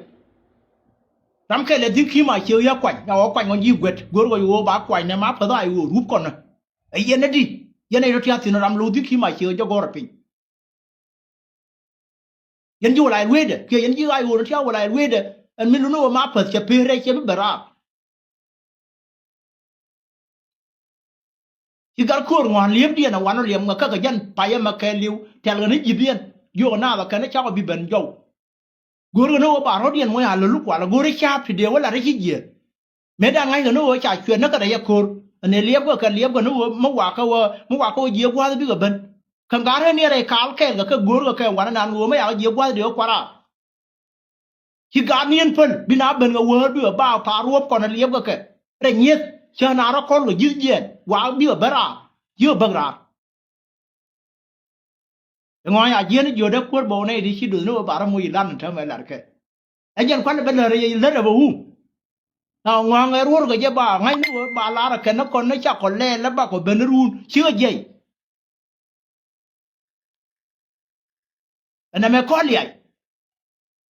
Speaker 2: ram ke le din ki ma che ya kwan ya wa kwan ngon yi gwet gor ko yo ba kwan na ma pa da ai wo ru ko na ai ye na di ye na ro ti tin ram lo din ki ma che jo gor pin yen ju lai wede ke yen ji ai wo ti wa lai wede an min no ma pa che pe re che be ra ki gar ko ngon liep dia na wan liep nga ka ga jan pa ye ma ke liu tel ga ni ji bien yo na ba ka na cha ko bi ben jo gor no ba ro dien mo ya lo lu kwa la gor cha ti de wala re ji je me da ngai no cha chuen na ka da ya kor ne liep ko no mo wa ka wo je kwa bi ga ben kan gar ne re kal ke ga ka gor ka wan nan wo me ya je kwa de kwa ra ki ga nien pen bi na ben ga wo bi ba pa ruop ko na liep ka re nyet cha na ra kon lo ji je wa bi ba ra yo ba ra ngoi a je ne yo de ko bo ne di chi du no ba ra mo yi lan ta me la ke a jen kwan be le re le re bo hu na ngwa ngai ru ga je ba ngai no ba la ra ke na kon na cha ko le la ba ko ben ru chi je na me ko li ai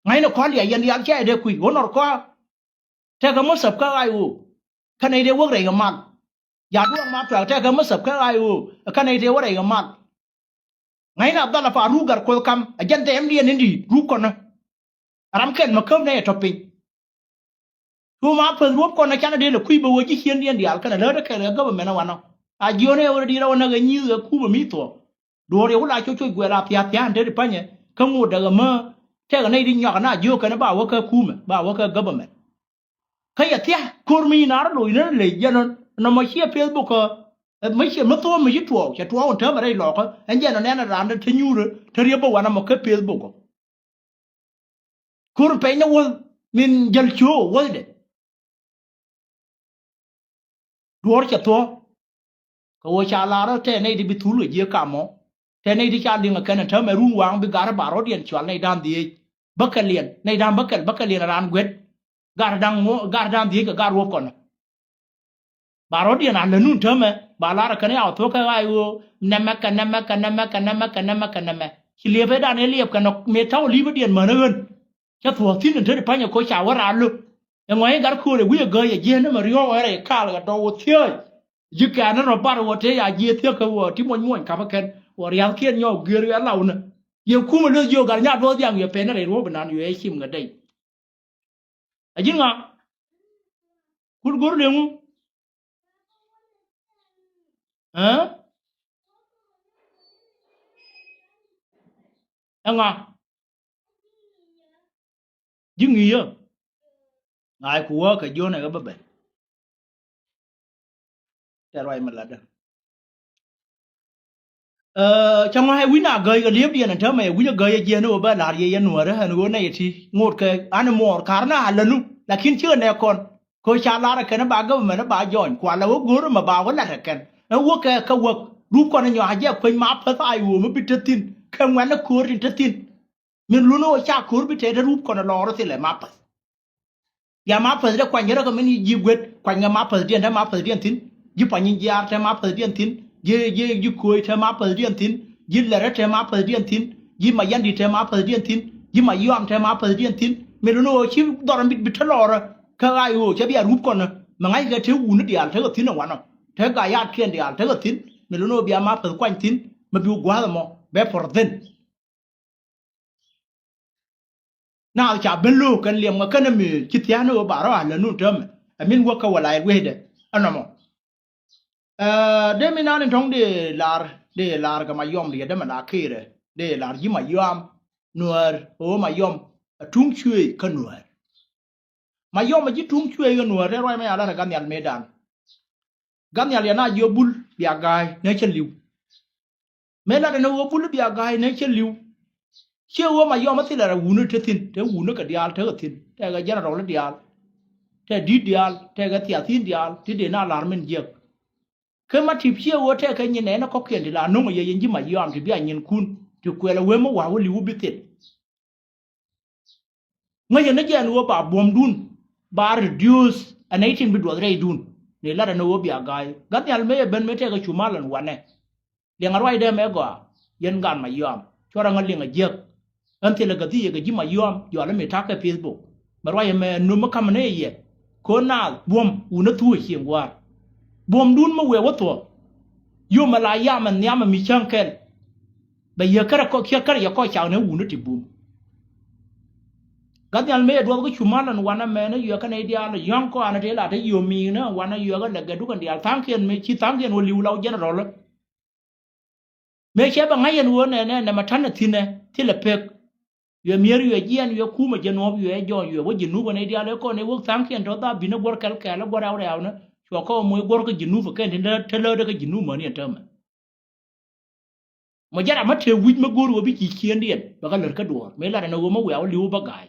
Speaker 2: ngai no ko li ai yan ya che de ku wo nor ko te ga mo sap ka ai u ka nei de wo re ga ma ya du ma tra te ga mo sap ka ai u ka nei de wo re ga ma ngai na abdalla fa ru gar ko kam a jante em dien ndi ru ko na ram ken ma kam ne to pin tu ma pa ru ko na kana de le ku ba wo ji hien dien dial kana le ka ga ba me na wana a jione wo di ra wana ga nyi ga ku ba mi to do re wala cho cho gwe la pya pya de pa nye ka mu daga ma te ga nei di nya na jo kana ba wo ka ku me ba wo ka ga ba me ka ya tia kur mi na ro ina le ya no ma hie facebook mấy chuyện mất thôi mấy chút tuổi chỉ tuổi còn thớ mà đây lọ có anh giờ nó nè là làm được thế nhiêu rồi thế riêng bao năm một cái facebook kur pe nó quân min jal chuo quân đấy đuổi chặt thôi cái cha la đó thế này đi bị thú lưỡi dưa cả mỏ thế này đi cha đi mà cái này thớ mà rung quang bị gara bảo điện chuẩn này đam đi bắc cái liền này đam bắc cái liền là ăn quét gara đam đi cái gara ruột còn bảo điện là nun thớ mà bà la cái này ảo thôi cái ai u nằm chỉ liệp với đàn ấy liệp cái nó mệt thâu liệp với điện mà nó hơn cho thua thiên thế phải nhờ coi chào vào ra luôn em nói gắn khu để quý gơi ở dưới nó mà riêng ở đây cả là đầu thiơi dư cả nó bắt đầu thế à dưới thiơi cái vợ tí muốn cả cái vợ riêng kia nhau gửi ra lâu nữa nhiều khu mà nó nhiều cả nhà đôi tiếng nhiều phen này rồi bên anh nhiều chim cái đây à chứ ngà cút cút liền hả anh à dưng gì á ngài của cái vô này có bắp bể để rồi mình là được trong hai quý nào gầy cái liếp đi này thưa mày quý gầy gì nữa ba là gì nữa đó nữa này thì ngột cái anh mua cả nó lần luôn là khiến chưa này còn coi cha la cái nó bà cái mà nó bà giỏi quả là ốc gúa mà bà vẫn là cái nó ốc cái ốc rúp con nhỏ hay quên má phải ai uống mới bị chết tin không ngoan nó cua thì chết tin mình luôn nói cha cua bị chết rúp con nó lò đó thì lại má phải ya má phải đó quanh nhớ cái mình gì quên quanh cái má phải điên thế má phải điên tin gì phải nhìn gì thế má phải điên tin gì cua thế má phải điên tin gì lẻ thế má phải điên tin gì mà yan đi thế má phải điên tin gì mà yom thế má phải điên tin mình luôn nói chỉ đó là bị chết lò rồi cái ai uống chỉ biết rúp con mà ngay cái thiếu uống nó đi ăn thế cái tin nó ngoan thế cái yat kia đi ăn thế cái tin mình luôn nói bị má phải quanh tin mà bị quá là mà bé phật tin nào chả bên lô cái liềm mà cái này mình chỉ thấy nó bảo là nút trâm mình qua cái lại quay đấy anh em để mình nói trong để là cái mà yom đi để mà là kia đấy
Speaker 1: de la yi ma yom nuer o ma yom tung chui ka nuer ma yom ma ji tung chui ga nuer re roi ma ala ga nyal medan gan nyal yana yo bul bia gai ne cheliu me la de no bul bia gai ne cheliu che wo ma yom ti la wu ne te wu ne ka dial te tin te ga jana ro le dial te di dial te ga tia tin dial ti de na alarmen je ke ma ti che wo te ka nyi ne na ko ken di la no ye yin ji ma yom ti bia nyin kun ti ku la we mo wa wo liu bi tin ngaye ne jan wo ba bom dun ba reduce an 18 bit wa re dun ne la no wo bia gai gan nyal me ben me te ga chumalan wane le ngarwai de me go yen gan ma yom chora ngal linga je anti la gadi ga ji ma yom yo la me ta ka Facebook marwai me no ma kam ne ye ko na bom una tu hi ngwa bom dun ma we wo to yo ma la ya man ya ma mi chankel ba ye kara ko kya kara ya ko cha ne una ti bum gadal me do ko chumalan wana me ne yo ka ne dia la yon ko ana te la te yo mi na wana yo ga la ga du kan dia tanken me chi tanken wo liu law general me che ba ngayen wo ne ma tan tine ti le pek yo mier yo jian yo kuma je no yo jo yo wo jinu bo ne dia le ko ne wo tanken to da bi ne bor kal kala bor awre awna so ko mo bor ko jinu fa ken ne te le de ko jinu mo ne tama mo jara ma te wuj ma gor wo bi ki kien dien ba ga le ka do me la ne wo ma wo liu ba gai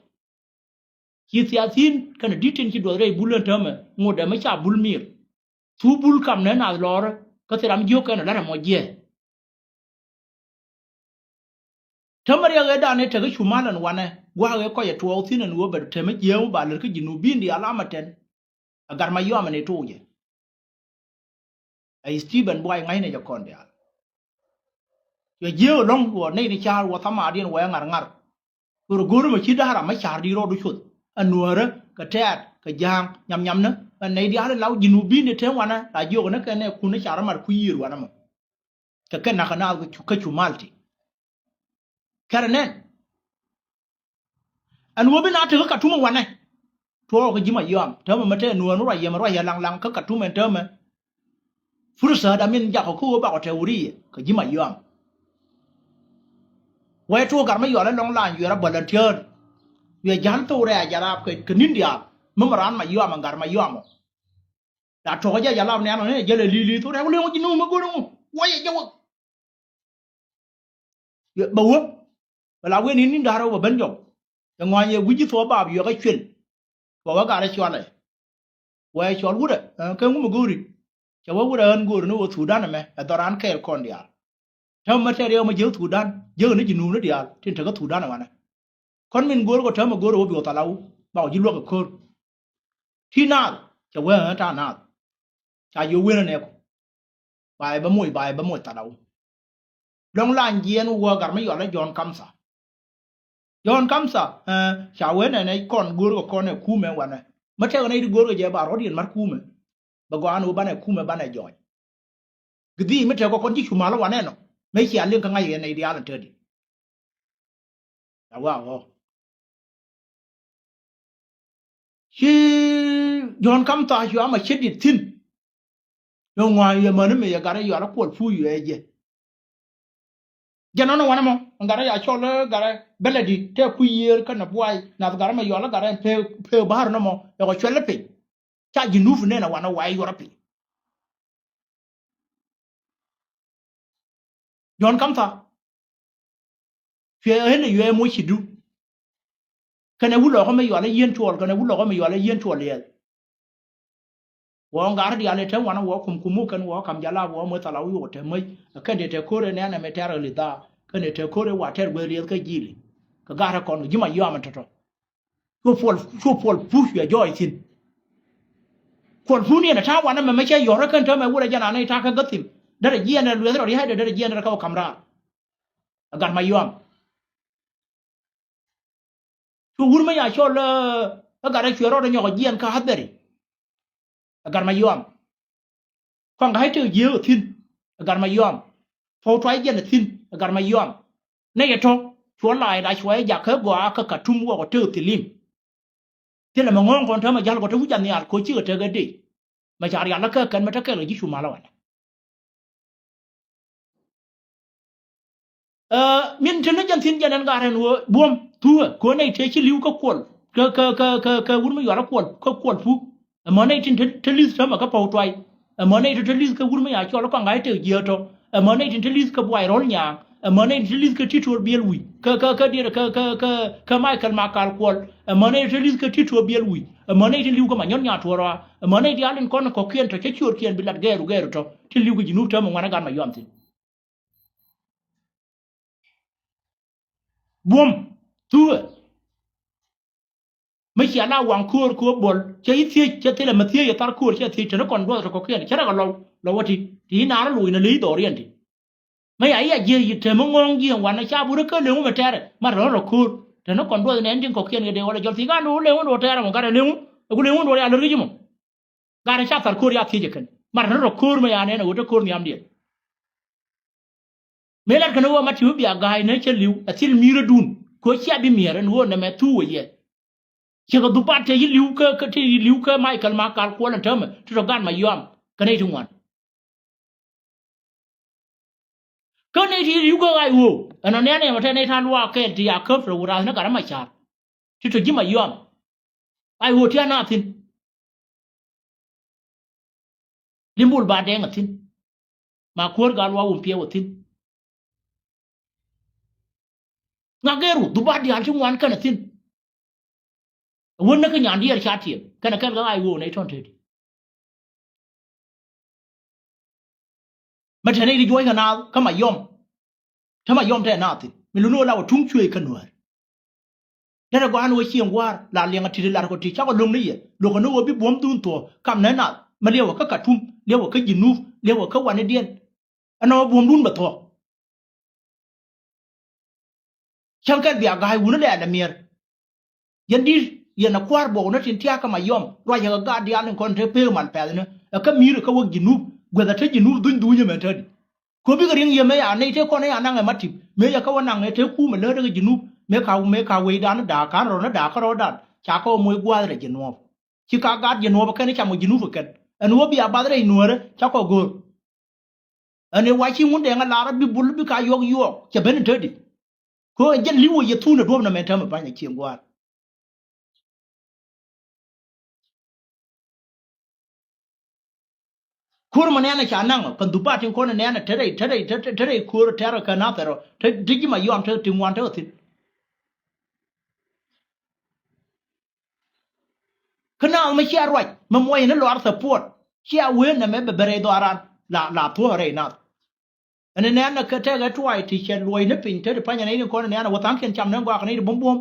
Speaker 1: ki siasin kana ditin ki do re bulan tama ngoda ma cha bul mir tu bul kam ne na lor ka tiram jo kana la mo je tamar ya ga ne ta ga shumalan wana gwa ga ko ya to tin no ba ta ma je ba le ka jinu bin di alamaten agar ma yo ma ne to je ai Stephen boy ngai ne ja kon dia ya je long wo ne ni cha wo tama dien wa ngar ngar guru ma chi da ra ma cha di ro du chut anuara ka tat ka jang nyam nyam na ne dia la law jinu bin ne te wana ta jo na ka ne ku ne cha ra mar ku yir wana mo ka ken na kana ka chu malti karanen an wo bi na te ka tuma wana to ko jima yom to ma te nuwa no ya ma ya lang lang ka tuma te ma fursa da min ja ko ba ko te uri ka jima yom wai to gar ma yo la long lan yo ra volunteer yo jan to re ya ra ke nin dia mamaran ma yom ngar ma yom da to ja ya la ne no ne je le li to re wo le jinu ma go no wo ya je wo ba wo bala we ni nin da ra wo ben jo ya ngwa ye wuji to ba yo ka chwel ko wa ga ra chwa le wa chwa wu de ke ngu ma guri cha wa wu de an guri no wo Sudan me da ran ke kon dia tham ma te re ma je Sudan je ne jinu ne dia tin ta ka Sudan wa na kon min guri ko tham ma guri wo bi ta lawu ba ji lo ka ko ti na cha wa ta na cha yo we ne ko ba ba mo ta lawu long lan jien wo gar ma yo la John Kamsa John Kamsa cha we ne kon guri ko kon ne ku me wa na ma te ne di guri je ba ro dien mar ku me ba go anu ba ne ku me ba ne joy gidi me te ko kon ji chuma la wa ne no me chi alin ka ngai ne di ala te di wa wo chi John Kamsa yo ma chedi tin yo ngwa ye ma ne me ya gare yo ala ko fu yo je jana no wana mo ngara ya chole gare beledi te ku yer kana boy na gare ma yo la gare pe bahar no mo yo ko chole pe cha jinuf ne na wana wai yo rapi John Kamsa fe hele yo mo chidu kana wulo ko me yo la yen tol kana wulo ko me yo la yen tol ye wo ngar di ale tan wana wo kumu kan wo kam jala wo mo tala wo te mai kan de te kore ne na me tara li da kan de te kore wa ter gwe ri ka jili ka gara kon jima yo am to so pol push ya joy tin kon fu ne na ta wana me me che yo ra kan ta me wura jana ne ta ka gatim dare jiya na lu ri ha de dare jiya na ka kamra agar ma yo am to wur ma ya chol agar a chero de nyo jiyan ka hadari agar ma yom kon ga haite ye tin agar ma yom fo twai jen tin agar ma yom ne ye to chwa lai da chwa ya ka go aka ka tum wo to tilim tele ma ngon kon ta ma jal ko to jan ya ko chi te ga de ma jar ya la ka kan ma ta ka ji chu ma la wa
Speaker 2: min tin jan tin janan garan wo bom tuwa ko nei te chi liu ka kol ka wur ma yara kol ka kol fu ma nei tin te lis ta ma ka pau twai ma nei te lis ka wur ma ya chol ka ngai te je to ma nei tin te lis ka bwai rol nya ma nei te lis ka titor biel wi ka dir ka Michael Makal kol ma nei te lis ka titor biel wi ma nei tin liu ka ma nyon nya to ra ma nei dia len kon ko kien to che chur kien bilat geru to tin liu ka jinu ta ma ngana gan ma yom tin bom tuwaไม่เสียหน้าวังคัวคัวบอลเชื่อที่เชื่อที่ละมาเที่ยวตาคัวเชื่อที่ฉันก่อนด้วยเราก็เขียนเชื่อกันเราว่าที่นาเราลุยในลีต่อเรียนที่ไม่ไอ้เยี่ยเธอมึงงงยี่วันนะชาบุรุษก็เลี้ยงมาแท้มาเราคัวฉันก่อนด้วยเนี่ยจริงก็เขียนกันเดียวเลยจนที่การรู้เลี้ยงตัวแท้มันก็เลี้ยงกูเลี้ยงตัวอะไรรู้ยิ่งมั้งการชาตาคัวยาที่จะขึ้นมาเราคัวไม่ยาเนี่ยนะว่าจะคัวมีอันเดียวเมื่อกันว่ามาถือเบียร์กายเนี่ยเชื่อลิวแต่ที่มีระดุนก็เชื่อบิมีระดุนนะแม่ทั่วเยี่ยเชื่อกับดูป้าเที่ยลิวก็ที่ลิวก็ไม่กันมาการควรนั่นเถอะมั้ยที่เราการมายอมกันในทุกวันก็ในที่ลิวก็ไอ้โว้อันนั้นเนี่ยมาแทนในทางว่าแค่ที่อยากเคิร์ฟเราเราเนี่ยการไม่ชาร์ที่ถูกยิ้มมายอมไอ้โว้ที่น่าทิ้งลิมบูลบาดแดงทิ้งมาควรการว่าอุ่นเปียวทิ้งงาเกรุดูป้าที่อันช่วงวันกันทิ้งวันนั้นก็ยังดีอะไรชาติกันกันก็ไอ้โว้ในท้องที่มาแทนในที่ย้อยกันเอาก็มายอมถ้ามายอมแทนน่าทิ้งไม่รู้โน่เราทุ่งช่วยกันหน่อยแล้วเราก็อันว่าเชียงว่าลาเลียงอาทิตย์ละก็ที่เช้าก็ลงนี่ลูกก็นู้ว่าพี่บวมตูนตัวคำนั้นน่ะมาเรียกว่าก็กระทุ่มเรียกว่าก็ยินนูเรียกว่าก็วันเดียนอันนั้นบวมรุ่นแบบตัวช่างกันเบียกายหุ่นนั่นแหละนะเมียยันดียันนักควาบอกนั่นสินเทียก็มายอมรอยยังกาเดียนคนเทเปอร์มันแปลนะก็มีหรือก็ว่ายินนูกว่าจะยินนูดุนดูยังไงเธอคนพี่ก็เรียงยังไม่อ่านในเท่าคนในอ่านนั่งไงมาทิพเมียก็ว่านั่งในเท่าคู่มันเลยแล้วก็ยินนูเมื่อเขาเวดานด่าการเราด่าเขาด่าชาเขามวยกว่าอะไรยินนูชิคาการยินนูก็แค่นี้ชามวยยินนูฝึกกันอันนู้นบีอาบาดอะไรนัวเลยชาเขาโกรอันนี้ว่าชิมุนเดงลาร์บีบุลบีกายกจะเป็นเธอดิเขาเอ็นลิวยี่ทุ่นรวมนั่นแม่ทำมาไปอย่างเชียงกว่าคูร์มันเนี่ยนะฉันนั่งกันดูป้าที่คนเนี่ยนะเธอได้คูร์เธอกันน่าแต่เราเธอดิจิมายอมเธอถึงวันเธอทิ้งขณะไม่เชื่ออะไรมันมวยนั่นหลอดสปอร์ตเชื่อเว้นนะแม่เบรย์ดอารันลาทั่วอะไรนัดอันนี้เนี่ยนะก็เธอก็ช่วยที่เชื่อรวยนึกปิ่นเธอได้ไปอย่างนี้คนเนี่ยนะว่าตั้งเขียนจำเรื่องว่ากันนี้บวม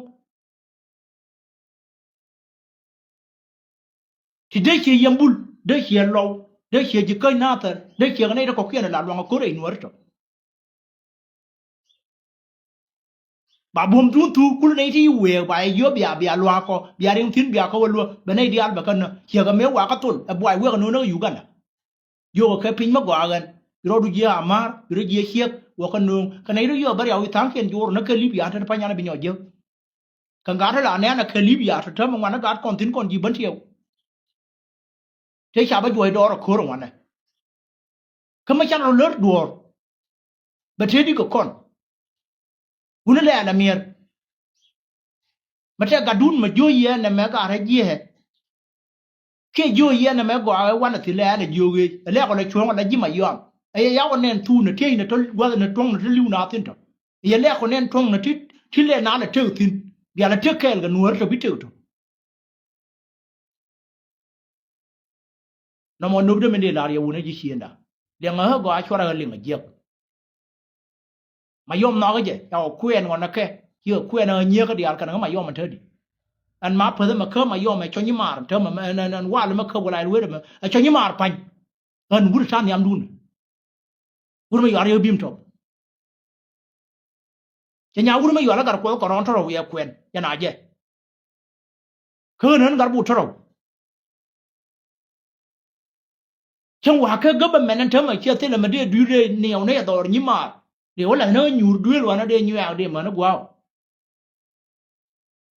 Speaker 2: ที่ได้เชื่อยังบุลได้เชื่อเราได้เชื่อจะเกินหน้าแต่ได้เชื่อกันนี้เราก็เขียนหลานวางก็ได้หนวดจ้ะบาบวมทุนทุกุลในที่เวกไปเยอะเบียลัวก็เบียเรื่องทิ้งเบียเขาว่าลัวเป็นในเดียร์แบบกันนะเชื่อกันไม่ว่าก็ตุนบ่อยเวกันนู้นก็อยู่กันนะโยกแค่พิงมากกว่ากันเราดูเยอะมาเราเยอะเชี่ยว่ากันนู้นกันในเรื่องเยอะบริเอาทั้งเขียนโยนนักลิบิอาท่านพญานาเป็นเยอะกันการที่หลานเนี่ยนักลิบิอาท่านมันนักการก่อนทิ้งก่อนจีบันเที่ยวที่ชาวบ้านอยู่ไอ้ดอร์โครงวันนั้นเขาไม่ใช่เราเลิศดอร์แต่เท่ดีก็ก่อนคุณนั่นแหละนะเมียมันจะกระดุนมาโยเยนะแม่ก็อะไรเยอะแค่โยเยนะแม่ก็เอาวันนั้นที่แล้วเนี่ยโยเยแล้วก็เลยชวนกันแล้วยิ้มมายอมไอ้ยาวันนั้นทูนเที่ยนตัวว่าเนี่ยตรงนั้นที่ลิ้วนาทิ้งตัวไอ้แล้วคนนั้นตรงนั้นที่เล่นน้าเนี่ยเที่ยวทิ้งเดี๋ยวเราเที่ยวแค่กันนัวจะไปเที่ยวตัวน้ำมันนุ่มจะไม่ได้ลาเรียวุ่นยี่เชียนด่าเลี้ยงเหรอก็อาช่วยเราเลี้ยงเจี๊ยบมายอมน้อก็เจ๊เอาคุยกันวันนั้นแค่เยอะคุยกันเยอะก็เดียวกันก็มายอมมันเท่าดิอันมาเพื่อนมาเข้ามายอมมาชนยี่มาร์เธอมาอันว่าเลยมาเข้าอะไรรู้ไหมชนยี่มาร์ปัญอันวุฒิชาติยามดูนวุฒิไม่ยอมเรียบบิมทบจะยาววุฒิไม่ยอมแล้วการคุยกับร้อนทะเลาะคุยกันยันอาเจ๊คือนั้นการพูดทะเลาะช่างว่าแค่ก็เป็นแม่นั่นเธอมาเชื่อที่เราไม่ได้ดูเลยเหนียวเนี่ยต่อยี่มาร์เดี๋ยวอะไรเนื้อหยูด้วยวันนั้นเดี๋ยวหยูเอาเดี๋ยวมันก็ว้าว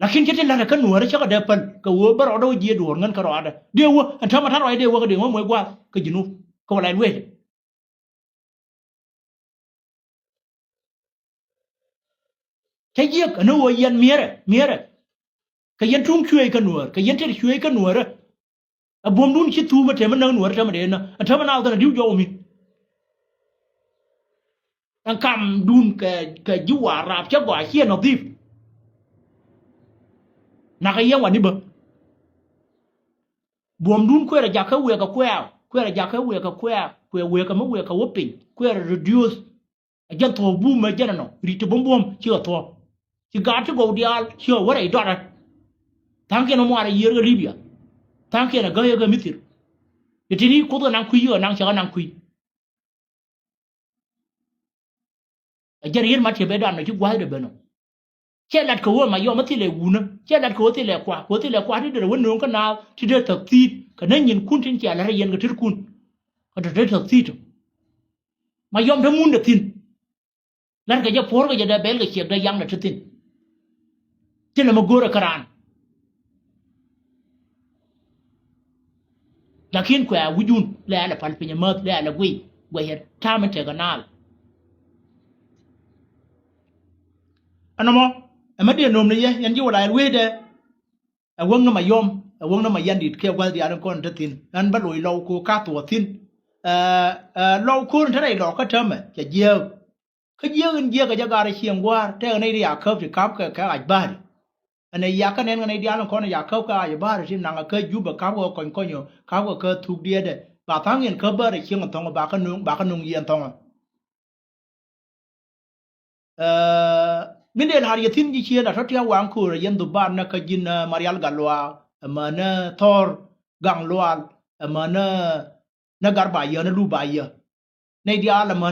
Speaker 2: lakin kita lah kan nuara cakap depan ke wa berada dia dua ngan karo ada dia wa antara mata roi dia wa ke dia mau gua ke jenu ko lain we ใช้เยี่ยกนู้ว่ายันเมียร์ก็ยันทุ่งช่วยกันหนัวก็ยันเทช่วยกันหนัวบวมดุนคิดทูมาเทมันนั่งหนัวเทมันเด่นนะเทมันเอาแต่ดิ้วโยมิอังคำดุนแกยูวาราบเจ้าว่าเฮียนอดีฟนักยังวันนี้บ่บวมดุนคุยระยะเขาเวกับคุยระยะเขาเวกับคุยเวกับมันเวกับวับปินคุย reduce ยันทอบูมยันน่ะรีตบวมเชื่อทอที่การที่กูเดียร์เชื่อว่าไอ้ดอร์ทั้งแกนมัวอะไรเยอะลิเบียทั้งแกน่ะก็ยังมิติเดี๋ยวทีนี้กูต้องนั่งคุยนั่งเชื่อนั่งคุยยันเรียนมาเทียบด้านไหนที่ว่าได้เบนเช่นหลัดเขาว่ามาย่อมาที่เลวูนะเช่นหลัดเขาที่เลกว่าที่เลกว่าที่เดือดวันนู้นก็นาวที่เดือดถักซีดก็นั่งยินคุณทิ้งเจ้าอะไรยันก็ทิ้งคุณก็เดือดถักซีดมาย่อมทั้งมุนเดือดทิ้งนั่นก็จะโพสก็จะได้เบลก็เชียร์ได้ยังเดือดทิ้งที่เรามากูระกรานลักขินแกวิจุนแล้วอะไรพันเป็นยามดแล้วอะไรกุยเห็นถ้ามันเจอกันน่าอันนั้นมั้งไม่ได้นมเลยยันยี่ว่าอะไรเว้ยเด้อวงน้ำมายอมวงน้ำมายันดิดเกี่ยวกับที่อันนั้นก่อนจะทิ้งอันบัดลุยเราคูก้าตัวทิ้งเราคูนเท่าไรหลอกก็ทำจะเยี่ยวก็เยี่ยวกันเยี่ยวกับจะการเชียงว่าแต่ในที่อยากเข้าจะขับก็อาจบ้านอันนี้อยากกันเองในที่อันนั้นก่อนอยากเข้าก็อาจบ้านที่นางก็ยุบกับขับก็ก่อนก่อนอยู่ขับก็ถูกเดียดบางทั้งเงินขับบ้านเชียงกันทองบางกันนุ่งเยียนทองมินเดลหาริทินจิเชียนะทัศน์วางคูรยันดุบานนักจินมาริอัลกัลวามันทอร์กังลวามันนักการบายนะลูบายในเดียร์มั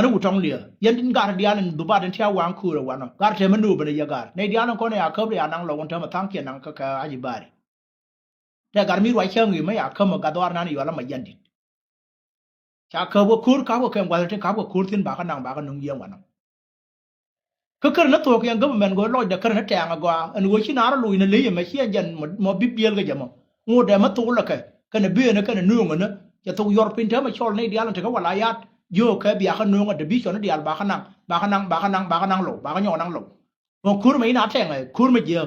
Speaker 2: นอุทองเลียยันดินการเดียร์นดุบานที่วางคูรวานะการเทมันดูเป็นยังไงในเดียร์นั้นคนอยากเข้าไปอ่านนังเราวันเทมาทั้งเขียนนังก็อาจิบารีแต่การมีไว้เชื่องี้ไม่อยากเข้ามากระดวานั้นอยู่แล้วมายันดิชาเขาบอกคูรเขาบอกแข่งกันที่เขาบอกคูรทิ้งบากันนุ่งเยี่ยงวันนั้นก็คือนักตัวยังก็มันก็ลอยเด็กคือนักแจงก็อันนี้ชินาร์ลุยนั่นเลยยังไม่เชี่ยยันมาบิบเบียลก็จะมางูเดมาตัวละแค่กันเบี้ยนะกันนุ่งกันนะจะตัวยุโรปอินเทอร์มาชอลในเดียร์นั่นถึงว่าลายยัดโยกแค่เบียกันนุ่งกันเดบิชอนในเดียร์บากันนั่งหลบากันย่อนั่งหลบมองคูรไม่น่าแทงเลยคูรไม่เยอะ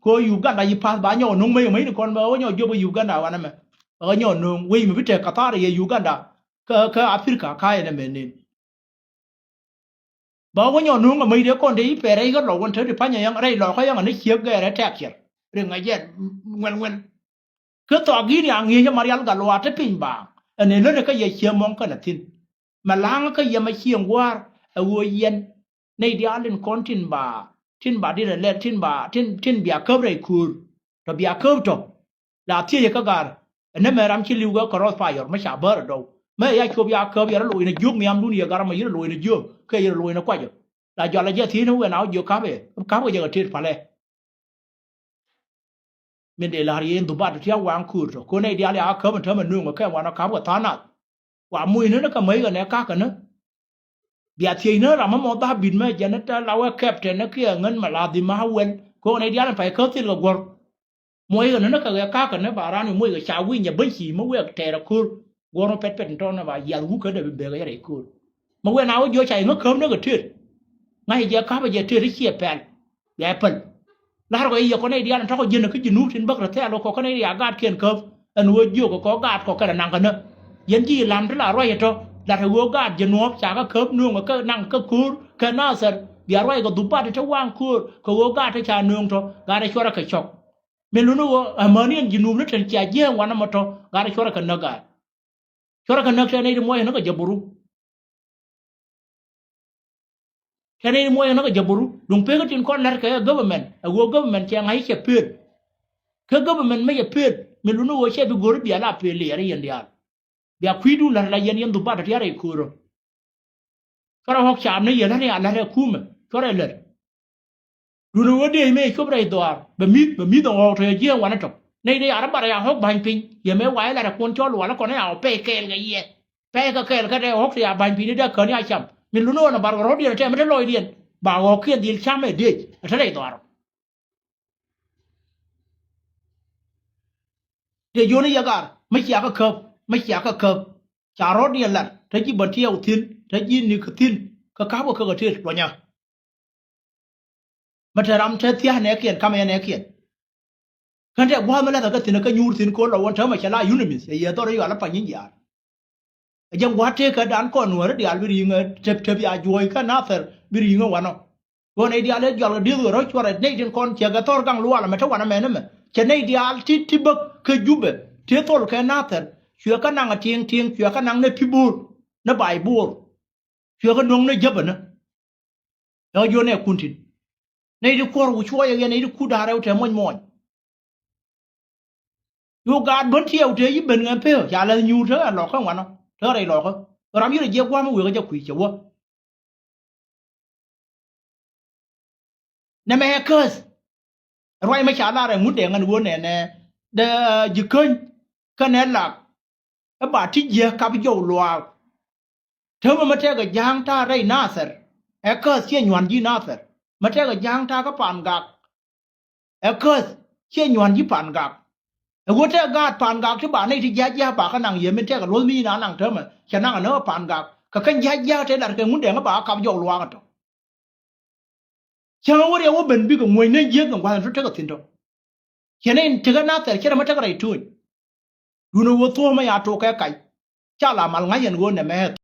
Speaker 2: ก็อยู่กันได้ยิบพาสบาย่อนุ่งไม่ได้คนมาว่าย่อไปอยู่กันได้วันนั้นไหมย่อนุ่งวิ่งมาพิจารณาตาเลยอยู่กันได้ก็แอฟริกาค่ายนั่นเอง บอกว่าย้อนนุ่งก็ไม่เดียวก่อนที่ไปอะไรก็หลอกวันเธอที่พันยังอะไรหลอกเขายังอันนี้เขียบแกอะไรแทกเขียเรื่องไอ้เย็นเงินคือต่อกี้เนี่ยเงี้ยจะมาเรียนกันว่าจะเป็นบางอันนี้แล้วก็ยังเขียมองกันทิ้งมาล้างก็ยังมาเขียงว่าเอาวัวเย็นในเดียร์เล่นคอนทิ้งบ่าที่เล่นทิ้งบ่าทิ้งเบียร์เคิร์ฟไรคูร์แต่เบียร์เคิร์ฟจบลาที่ยังก็การอันนั้นแม่รำคิดลิวก็ครอสไฟร์ไม่ใช่เบอร์ดอกไม่อยากชอบอยากเคิร์ฟอยากลุยในยุคมีอันดูนี่การมายืนลุยในยุคเคยยืนลุยในกว่าอยู่ลาจอลาเจทีนู้นเอาอยู่ครับก็ยังทิ้งไปเลยมันเดลารีนดูบัตรที่วางคูร์คนในเดียร์เลยเคิร์ฟมันเท่ามันนุ่งมาแค่วันนะครับว่าท่านัดว่ามุยนั่นก็ไม่กันเนี่ยก้ากันนะเบียร์ที่นั่นเราไม่มองตาบินไม่ยันนั่นเราแคปเทนนักเกี่ยเงินมาลาดิมาเวนคนในเดียร์ไปเคิร์ฟที่เรากวดมวยกันนั่นก็ก้ากันนะบารานี่มวยกับชาววิ่งอย่าเบิ้ลขี่มาเวกเทระคูร์กวดเป็ดตอนนั้นว่าอย่ารู้กันเดี๋ยวเบรกอะไรคูร์มาเวนเอาเยอะใจเงือกเคิร์ฟนั่นก็ทิ้งไงเยอะข้าไปเยอะทิ้งที่เขียบแปลแย่เปิลแล้วเราก็ยังคนในเดียร์ถ้าเขายืนก็ยืนนู้นทิ้งบักระแทกเราคนในเดียร์การเขียนเคิร์ฟอันวัวโยกก็การก็กระนังกันเนอะยันยี่ลำที่ละร้อยเท่าแต่ถ้าวัวการยันนัวจากก็เคิร์ฟนุ่งก็นั่งก็คูร์ก็น่าเสียเบียร์ร้อยก็ดุบ้าที่เท่าว่างคูร์ก็วัวการที่ชานุ่งเท่าการได้ช่วยรักช็อกเมลูนู้ว่ามันนี่ยืนนู้นนั่นถึงจะเยี่ยงวันนั้นมาเท่าการได้ช่วยรักนักการช่วยรักนักแค่ในมวยนั่นก็จะบุรุแค่ในมวยนั่นก็จะบุรุลุงเป้ก็จึงคนนั้นก็ government วัว government จะไงเชื่อเพื่อนคือ government ไม่เชื่อเพื่อนเมลูนู้ว่าเชื่อไปกูรู้เบียร์ละเปลี่ยนอะไรอย่างเดียวเบียร์คุยดูนั่นละยันดูบ้าที่อะไรคูร์ก็เราหกชามนี่ยันนั่นอะไรอะไรคุ้มก็ได้เลยดูนู้ว่าเดี๋ยวไม่ชอบอะไรตัวแบบมีต้องเอาเธอเยี่ยงวันนั้นจบในเดี๋ยวอะไรบ้างอย่างหกบันพิงยังไม่ไหวอะไรคนชอบหลวงแล้วคนให้เอาเป้เกลกันเยี่ยเป้ก็เกลก็ได้หกเสียบันพิงนี่ได้เกินยังช้ำมีลุ้นว่านะบาร์ก็รถเดียวใช่ไม่ได้ลอยเดียนบาร์ก็เขียนดีช้ำไม่ดีเท่าไรตัวเดี๋ยวโยนยากาไม่อยากก็เคิบไม่อยากก็เคิบจารถเดียนละถ้าจีบันเที่ยวทิ้งถ้าจีนี่ก็ทิ้ง
Speaker 1: ka ka bo ka tir lo nya ma ta ram te tia ne kien ka me ne kien kan te wa ma la ka tin ka nyur tin ko lo won ta ma cha la unimis e ye to ri ala pa nyin ya jang wa te ka dan ko nuor di al bi nga te ya joy ka na fer bi nga wa no ko ne di al jol di ro chore ne din kon che ga tor gang lu ala ma ta wa na me ne me che ne di al ti bak ka jube te tol ka na fer chue ka nang a tieng chue ka nang ne pibur na bai bur chue ka nong ne jaba na yo yo ne kuntin ne di kor wu chwa ye ne di ku da re te mon mon yo ga bon tieu te yi ben ngan pe ya la nyu te lo ka wa no te re lo ka ram yi je kwa mu we ga je ku che wo ne me kes roi ma cha la re mu de ngan wo ne ne de ji kun ka ne la ba ti je ka bi yo lo thế mà thế cái giang ta đây na ser e cơ chia nhuận gì na ser mà thế cái giang ta có pan gạc e cơ chia nhuận gì pan gạc e wo thế gạt pan gạc chứ bạn này thì giá bà cái nàng gì mình thế cái lối mi na nàng thế mà cho nàng nó pan gạc cái giá thế là cái muốn để nó bà cầm dầu loang rồi chẳng có điều wo bên bi cái ngồi nên giết cái quan rất cái tin đâu cho nên thế cái na ser chứ mà thế cái này thôi dù nó wo to mà ya to cái cha làm mal ngay hiện wo này mẹ